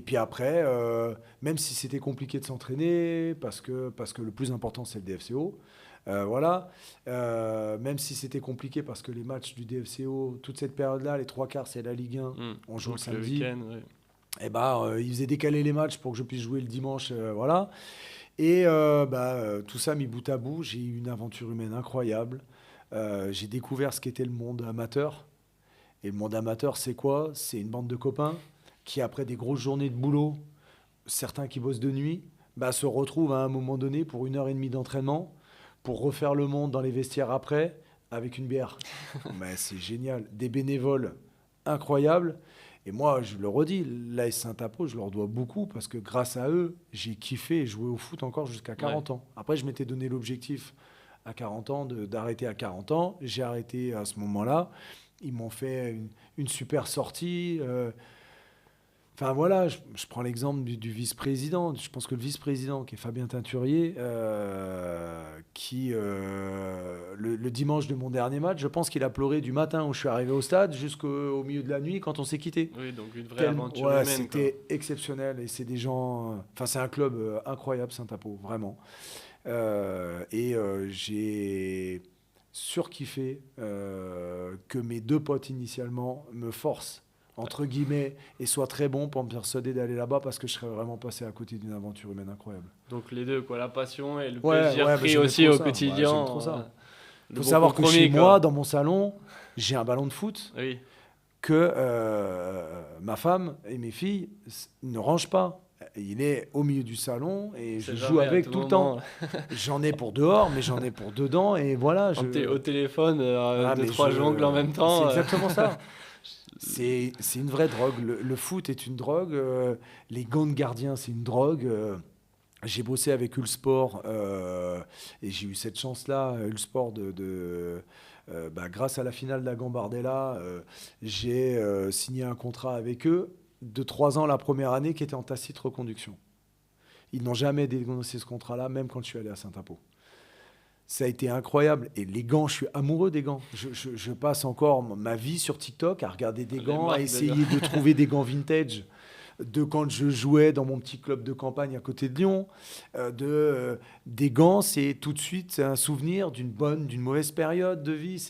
puis après, même si c'était compliqué de s'entraîner, parce que le plus important, c'est le DFCO, voilà. Même si c'était compliqué, parce que les matchs du DFCO, toute cette période-là, les trois quarts, c'est la Ligue 1, on joue le samedi. Week-end, ouais. Et ils faisaient décaler les matchs pour que je puisse jouer le dimanche, voilà. Et tout ça mis bout à bout, j'ai eu une aventure humaine incroyable. J'ai découvert ce qu'était le monde amateur. Et le monde amateur, c'est quoi? C'est une bande de copains qui, après des grosses journées de boulot, certains qui bossent de nuit, se retrouvent à un moment donné pour 1 heure et demie d'entraînement, pour refaire le monde dans les vestiaires après, avec une bière. C'est génial. Des bénévoles incroyables. Et moi, je le redis, l'AS Saint-Apo, je leur dois beaucoup parce que grâce à eux, j'ai kiffé et joué au foot encore jusqu'à 40 ans. Après, je m'étais donné l'objectif à 40 ans d'arrêter à 40 ans. J'ai arrêté à ce moment-là. Ils m'ont fait une super sortie. Enfin voilà, je prends l'exemple du vice-président. Je pense que le vice-président, qui est Fabien Teinturier, le dimanche de mon dernier match, je pense qu'il a pleuré du matin où je suis arrivé au stade jusqu'au milieu de la nuit quand on s'est quitté. Oui, donc une vraie aventure humaine. C'était exceptionnel. Et c'est des gens... Enfin, c'est un club incroyable, Saint-Apo, vraiment. J'ai surkiffé que mes deux potes initialement me forcent entre guillemets, et sois très bon pour me persuader d'aller là-bas parce que je serais vraiment passé à côté d'une aventure humaine incroyable. Donc les deux, quoi, la passion et le Ouais, plaisir ouais, pris j'aimais aussi trop au ça. quotidien. Ouais, j'aime trop ça. Le Faut bon savoir que compromis, chez quoi. moi, dans mon salon, j'ai un ballon de foot Oui, que ma femme et mes filles ne rangent pas. Il est au milieu du salon et c'est je jamais joue à avec tout tout le moment. temps. J'en ai pour dehors, mais j'en ai pour dedans et voilà. Quand t'es au téléphone, Ah, deux, mais trois jongles en même temps. C'est exactement ça. C'est une vraie drogue. Le foot est une drogue. Les gants de gardien, c'est une drogue. J'ai bossé avec Ulsport et j'ai eu cette chance-là, Ulsport, grâce à la finale de la Gambardella, j'ai signé un contrat avec eux de 3 ans la première année qui était en tacite reconduction. Ils n'ont jamais dénoncé ce contrat-là, même quand je suis allé à Saint-Apo. Ça a été incroyable. Et les gants, je suis amoureux des gants. Je passe encore ma vie sur TikTok à regarder des Les gants, à marques essayer de de trouver des gants vintage de quand je jouais dans mon petit club de campagne à côté de Lyon. Des gants, c'est tout de suite c'est un souvenir d'une mauvaise période de vie.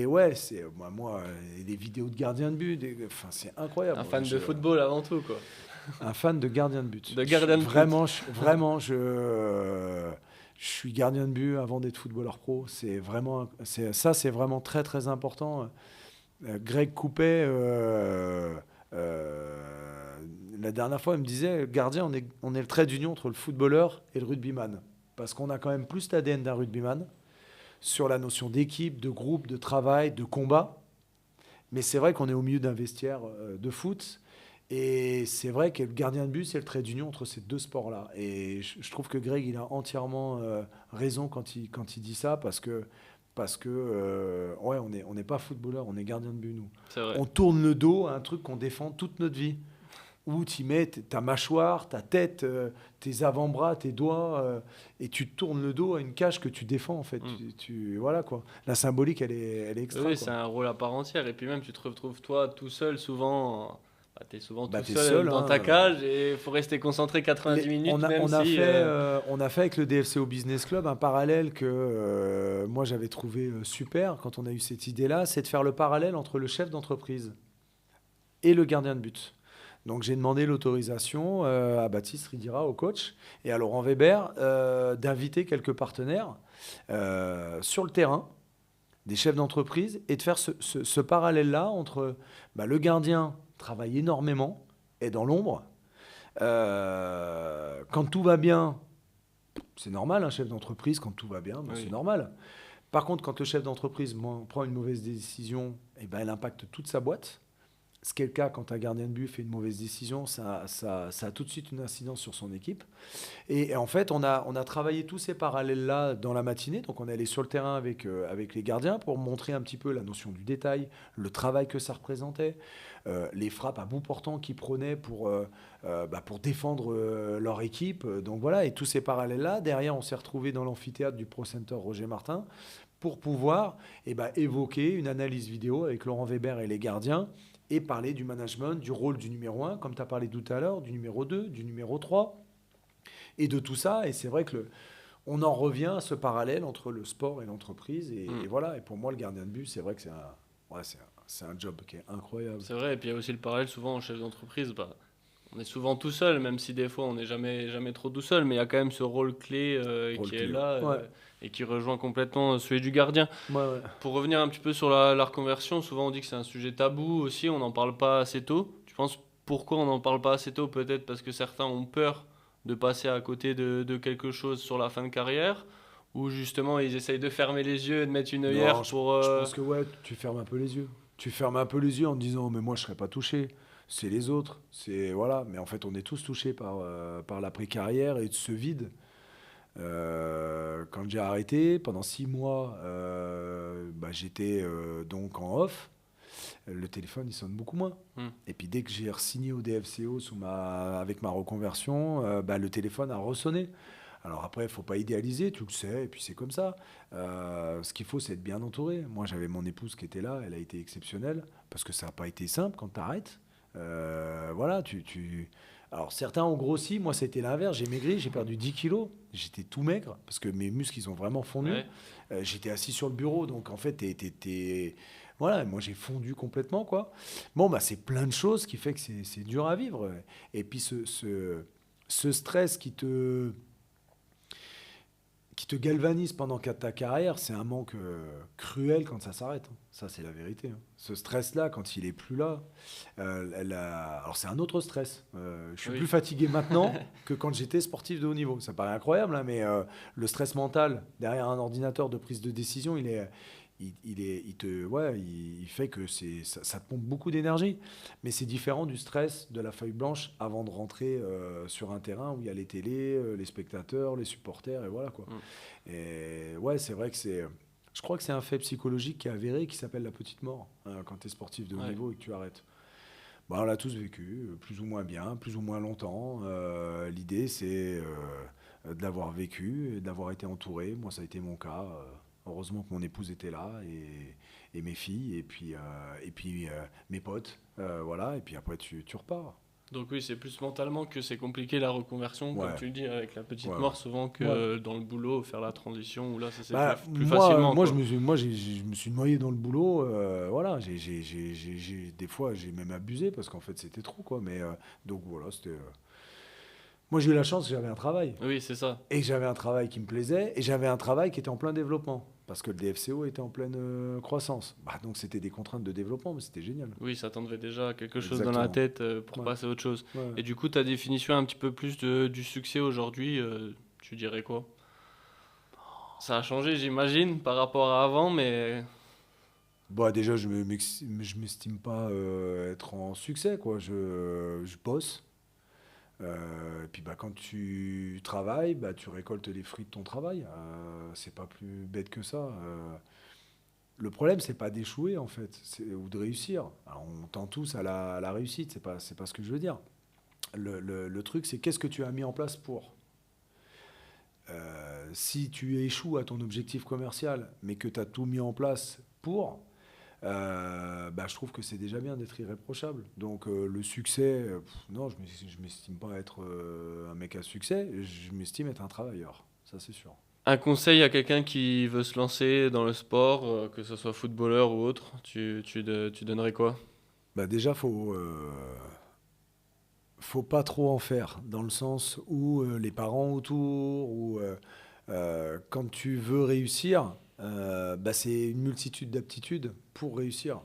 Moi, les vidéos de gardiens de but, c'est incroyable. Un fan de football avant tout, quoi. Un fan de gardien de but. De gardien de but. Je suis gardien de but avant d'être footballeur pro. C'est vraiment très très important. Greg Coupet, la dernière fois, il me disait, gardien, on est le trait d'union entre le footballeur et le rugbyman. Parce qu'on a quand même plus l'ADN d'un rugbyman sur la notion d'équipe, de groupe, de travail, de combat. Mais c'est vrai qu'on est au milieu d'un vestiaire de foot. Et c'est vrai que le gardien de but, c'est le trait d'union entre ces deux sports-là. Et je trouve que Greg, il a entièrement raison quand il dit ça, parce que on n'est pas footballeur, on est gardien de but, nous. C'est vrai. On tourne le dos à un truc qu'on défend toute notre vie, où tu mets ta mâchoire, ta tête, tes avant-bras, tes doigts, et tu tournes le dos à une cage que tu défends, en fait. Voilà, quoi. La symbolique, elle est extra. Oui, quoi. c'est un rôle à part entière. Et puis même, tu te retrouves toi tout seul souvent. Tu es souvent tout t'es seul dans hein, ta cage et il faut rester concentré 90 minutes. On a fait avec le DFCO Business Club un parallèle que moi j'avais trouvé super quand on a eu cette idée-là, c'est de faire le parallèle entre le chef d'entreprise et le gardien de but. Donc j'ai demandé l'autorisation à Baptiste Ridira, au coach, et à Laurent Weber d'inviter quelques partenaires sur le terrain, des chefs d'entreprise, et de faire ce parallèle-là entre le gardien travaille énormément, est dans l'ombre. Quand tout va bien, c'est normal, un chef d'entreprise, quand tout va bien, oui. C'est normal. Par contre, quand le chef d'entreprise prend une mauvaise décision, elle impacte toute sa boîte. Ce qui est le cas quand un gardien de but fait une mauvaise décision, ça a tout de suite une incidence sur son équipe. Et en fait, on a travaillé tous ces parallèles-là dans la matinée. Donc, on est allé sur le terrain avec les gardiens pour montrer un petit peu la notion du détail, le travail que ça représentait, les frappes à bout portant qu'ils prenaient pour défendre leur équipe. Donc voilà, et tous ces parallèles-là. Derrière, on s'est retrouvé dans l'amphithéâtre du Pro Center Roger Martin pour pouvoir évoquer une analyse vidéo avec Laurent Weber et les gardiens et parler du management, du rôle du numéro 1, comme tu as parlé tout à l'heure, du numéro 2, du numéro 3, et de tout ça. Et c'est vrai que on en revient à ce parallèle entre le sport et l'entreprise. Et voilà, et pour moi, le gardien de but, c'est vrai que c'est un job qui est incroyable. C'est vrai, et puis il y a aussi le parallèle, souvent en chef d'entreprise, on est souvent tout seul, même si des fois on n'est jamais trop tout seul, mais il y a quand même ce rôle clé est là et qui rejoint complètement celui du gardien. Ouais. Pour revenir un petit peu sur la reconversion, souvent on dit que c'est un sujet tabou aussi, on n'en parle pas assez tôt. Tu penses pourquoi on n'en parle pas assez tôt? Peut-être parce que certains ont peur de passer à côté de quelque chose sur la fin de carrière, ou justement ils essayent de fermer les yeux et de mettre une œillère pour... Je pense que tu fermes un peu les yeux. Tu fermes un peu les yeux en te disant « mais moi je ne serai pas touché ». C'est les autres, voilà. Mais en fait, on est tous touchés par l'après-carrière et de ce vide. Quand j'ai arrêté, pendant 6 mois, j'étais donc en off. Le téléphone, il sonne beaucoup moins. Et puis dès que j'ai re-signé au DFCO avec ma reconversion, le téléphone a ressonné. Alors après, il ne faut pas idéaliser, tu le sais, et puis c'est comme ça. Ce qu'il faut, c'est être bien entouré. Moi, j'avais mon épouse qui était là, elle a été exceptionnelle, parce que ça n'a pas été simple quand tu arrêtes. Voilà, Alors certains ont grossi, moi c'était l'inverse, j'ai maigri, j'ai perdu 10 kilos, j'étais tout maigre parce que mes muscles ils ont vraiment fondu. Ouais. J'étais assis sur le bureau, donc en fait Voilà, moi j'ai fondu complètement, quoi. Bon, bah, c'est plein de choses qui fait que c'est dur à vivre. Et puis ce stress qui te galvanise pendant ta carrière, c'est un manque cruel quand ça s'arrête, hein. Ça, c'est la vérité, hein. Ce stress-là, quand il est plus là, alors c'est un autre stress. Je suis Oui. plus fatigué maintenant que quand j'étais sportif de haut niveau. Ça paraît incroyable, hein, mais le stress mental derrière un ordinateur de prise de décision, il fait que ça te pompe beaucoup d'énergie. Mais c'est différent du stress de la feuille blanche avant de rentrer sur un terrain où il y a les télés, les spectateurs, les supporters, et voilà, quoi. Et ouais, c'est vrai que je crois que c'est un fait psychologique qui est avéré, qui s'appelle la petite mort, hein, quand tu es sportif de haut niveau et que tu arrêtes. Bah, on l'a tous vécu, plus ou moins bien, plus ou moins longtemps. L'idée, c'est de l'avoir vécu et d'avoir été entouré. Moi, ça a été mon cas. Heureusement que mon épouse était là et mes filles et puis mes potes. Voilà, et puis après, tu repars. Donc oui, c'est plus mentalement que c'est compliqué la reconversion, Ouais. comme tu le dis, avec la petite Ouais, mort, ouais. souvent que dans le boulot, faire la transition, où là, ça s'est Bah, fait plus moi, facilement, moi, quoi. je me suis noyé dans le boulot. Voilà, des fois, j'ai même abusé parce qu'en fait, c'était trop, quoi. Mais donc voilà, c'était. Moi, j'ai eu la chance que j'avais un travail. Oui, c'est ça. Et j'avais un travail qui me plaisait, et j'avais un travail qui était en plein développement, parce que le DFCO était en pleine croissance. Bah, donc c'était des contraintes de développement, mais c'était génial. Oui, ça t'enlevait déjà quelque chose dans Exactement. la tête pour Ouais. passer à autre chose. Ouais. Et du coup, ta définition un petit peu plus du succès aujourd'hui, tu dirais quoi? Ça a changé, j'imagine, par rapport à avant, mais Bah, déjà, je m'estime pas être en succès, quoi. Je bosse. Et puis bah, quand tu travailles, bah, tu récoltes les fruits de ton travail. C'est pas plus bête que ça. Le problème, c'est pas d'échouer, en fait, ou de réussir. Alors, on tend tous à la réussite, c'est pas ce que je veux dire. Le truc, c'est qu'est-ce que tu as mis en place pour. Si tu échoues à ton objectif commercial, mais que tu as tout mis en place pour, bah, je trouve que c'est déjà bien d'être irréprochable. Donc le succès, non, je m'estime pas être un mec à succès, je m'estime être un travailleur, ça c'est sûr. un conseil à quelqu'un qui veut se lancer dans le sport, que ce soit footballeur ou autre, tu donnerais quoi? Bah, déjà, faut pas trop en faire, dans le sens où les parents autour, ou quand tu veux réussir, bah, c'est une multitude d'aptitudes pour réussir.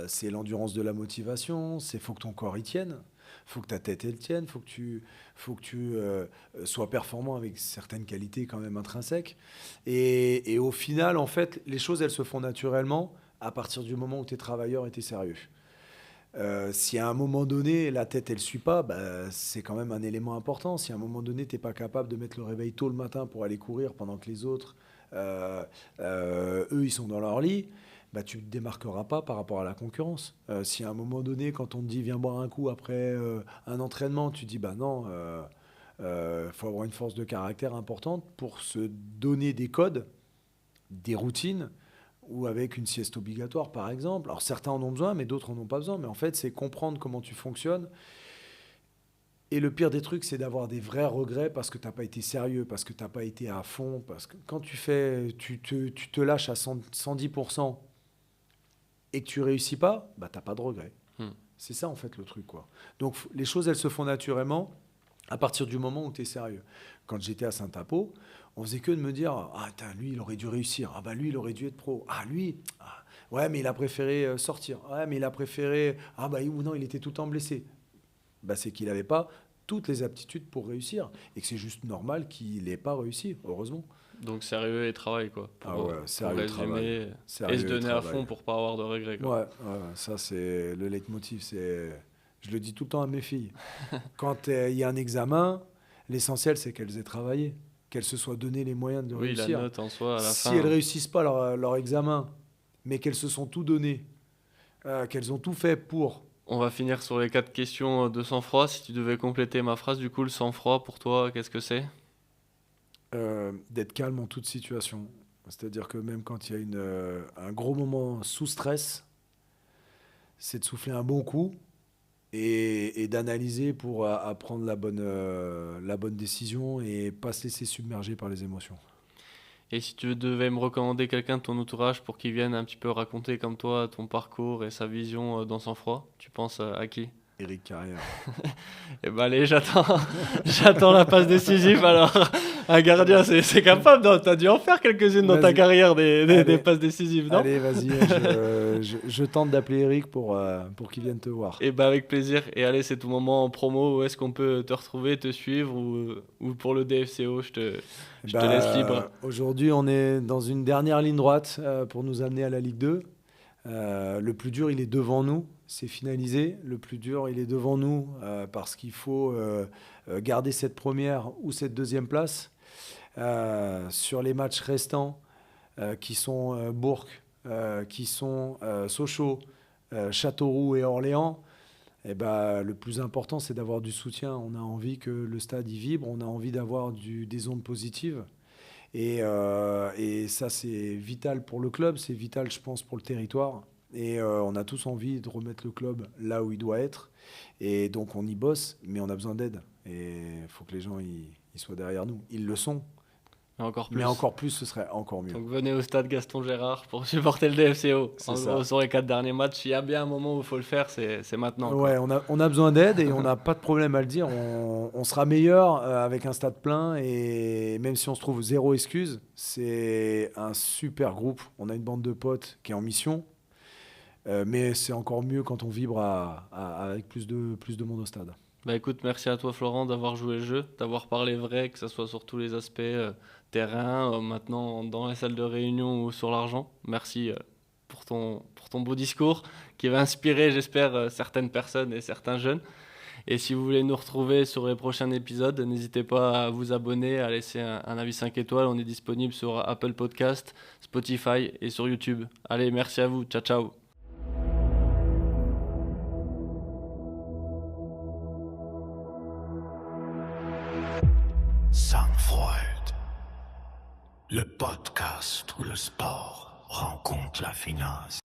C'est l'endurance de la motivation, c'est faut que ton corps y tienne, faut que ta tête elle tienne, faut que tu sois performant avec certaines qualités quand même intrinsèques. Et au final, en fait, les choses elles se font naturellement à partir du moment où tu es travailleur et tu es sérieux. Si à un moment donné, la tête, elle suit pas, bah, c'est quand même un élément important. Si à un moment donné, tu n'es pas capable de mettre le réveil tôt le matin pour aller courir pendant que les autres, eux, ils sont dans leur lit, bah, tu ne te démarqueras pas par rapport à la concurrence. Si à un moment donné, quand on te dit viens boire un coup après un entraînement, tu dis bah non, faut avoir une force de caractère importante pour se donner des codes, des routines ou avec une sieste obligatoire, par exemple. Alors certains en ont besoin, mais d'autres en ont pas besoin. Mais en fait, c'est comprendre comment tu fonctionnes. Et le pire des trucs, c'est d'avoir des vrais regrets parce que tu n'as pas été sérieux, parce que tu n'as pas été à fond. Parce que quand tu te lâches à 110% et que tu réussis pas, bah, tu n'as pas de regrets. Hmm. C'est ça, en fait, le truc, quoi. Donc, les choses, elles se font naturellement à partir du moment où tu es sérieux. Quand j'étais à Saint-Apo, on faisait que de me dire ah, lui, il aurait dû réussir. Ah, bah, lui, il aurait dû être pro. Ah, lui, ouais, mais il a préféré sortir. Ouais, mais il a préféré. Ah, bah, ou non, il était tout le temps blessé. Bah, c'est qu'il n'avait pas toutes les aptitudes pour réussir et que c'est juste normal qu'il n'ait pas réussi, heureusement. Donc sérieux et travail, quoi. Ah ouais, Pour sérieux travail. résumer, Sérieux et se et donner à travail. fond pour pas avoir de regrets, quoi. Ouais, ça c'est le leitmotiv. Je le dis tout le temps à mes filles. Quand il y a un examen, l'essentiel c'est qu'elles aient travaillé, qu'elles se soient donné les moyens de Oui, réussir. la note en soi, à la Si fin. elles réussissent pas leur examen, mais qu'elles se sont tout donné, qu'elles ont tout fait pour. On va finir sur les 4 questions de sang-froid. Si tu devais compléter ma phrase, du coup, le sang-froid, pour toi, qu'est-ce que c'est? D'être calme en toute situation. C'est-à-dire que même quand il y a un gros moment sous stress, c'est de souffler un bon coup et d'analyser pour prendre la bonne décision et pas se laisser submerger par les émotions. Et si tu devais me recommander quelqu'un de ton entourage pour qu'il vienne un petit peu raconter comme toi ton parcours et sa vision dans sang froid, tu penses à qui ? Éric Carrière. Eh ben allez, j'attends la passe décisive alors. Un gardien, c'est capable, non ? T'as dû en faire quelques-unes dans ta carrière, des passes décisives, non ? Allez, vas-y, je tente d'appeler Eric pour qu'il vienne te voir. Et ben avec plaisir. Et allez, c'est ton moment en promo. Où est-ce qu'on peut te retrouver, te suivre ou pour le DFCO, je te laisse libre. Aujourd'hui, on est dans une dernière ligne droite pour nous amener à la Ligue 2. Le plus dur, il est devant nous. C'est finalisé. Le plus dur, il est devant nous parce qu'il faut garder cette première ou cette deuxième place. Sur les matchs restants, qui sont Bourg, qui sont Sochaux, Châteauroux et Orléans, le plus important, c'est d'avoir du soutien. On a envie que le stade y vibre, on a envie d'avoir des ondes positives. Et ça, c'est vital pour le club, c'est vital, je pense, pour le territoire. Et on a tous envie de remettre le club là où il doit être. Et donc, on y bosse, mais on a besoin d'aide. Et il faut que les gens ils soient derrière nous. Ils le sont. Mais encore plus, ce serait encore mieux. Donc venez au stade Gaston Gérard pour supporter le DFCO. En gros, sur les 4 derniers matchs, il y a bien un moment où il faut le faire, c'est maintenant. Ouais, on a besoin d'aide et on n'a pas de problème à le dire. On sera meilleur avec un stade plein et même si on se trouve zéro excuse, c'est un super groupe. On a une bande de potes qui est en mission, mais c'est encore mieux quand on vibre avec plus de monde au stade. Bah écoute, merci à toi Florent d'avoir joué le jeu, d'avoir parlé vrai, que ce soit sur tous les aspects terrain, maintenant dans les salles de réunion ou sur l'argent. Merci pour ton beau discours qui va inspirer, j'espère, certaines personnes et certains jeunes. Et si vous voulez nous retrouver sur les prochains épisodes, n'hésitez pas à vous abonner, à laisser un avis 5 étoiles. On est disponible sur Apple Podcast, Spotify et sur YouTube. Allez, merci à vous. Ciao, ciao. Sang-Froid, le podcast où le sport rencontre la finance.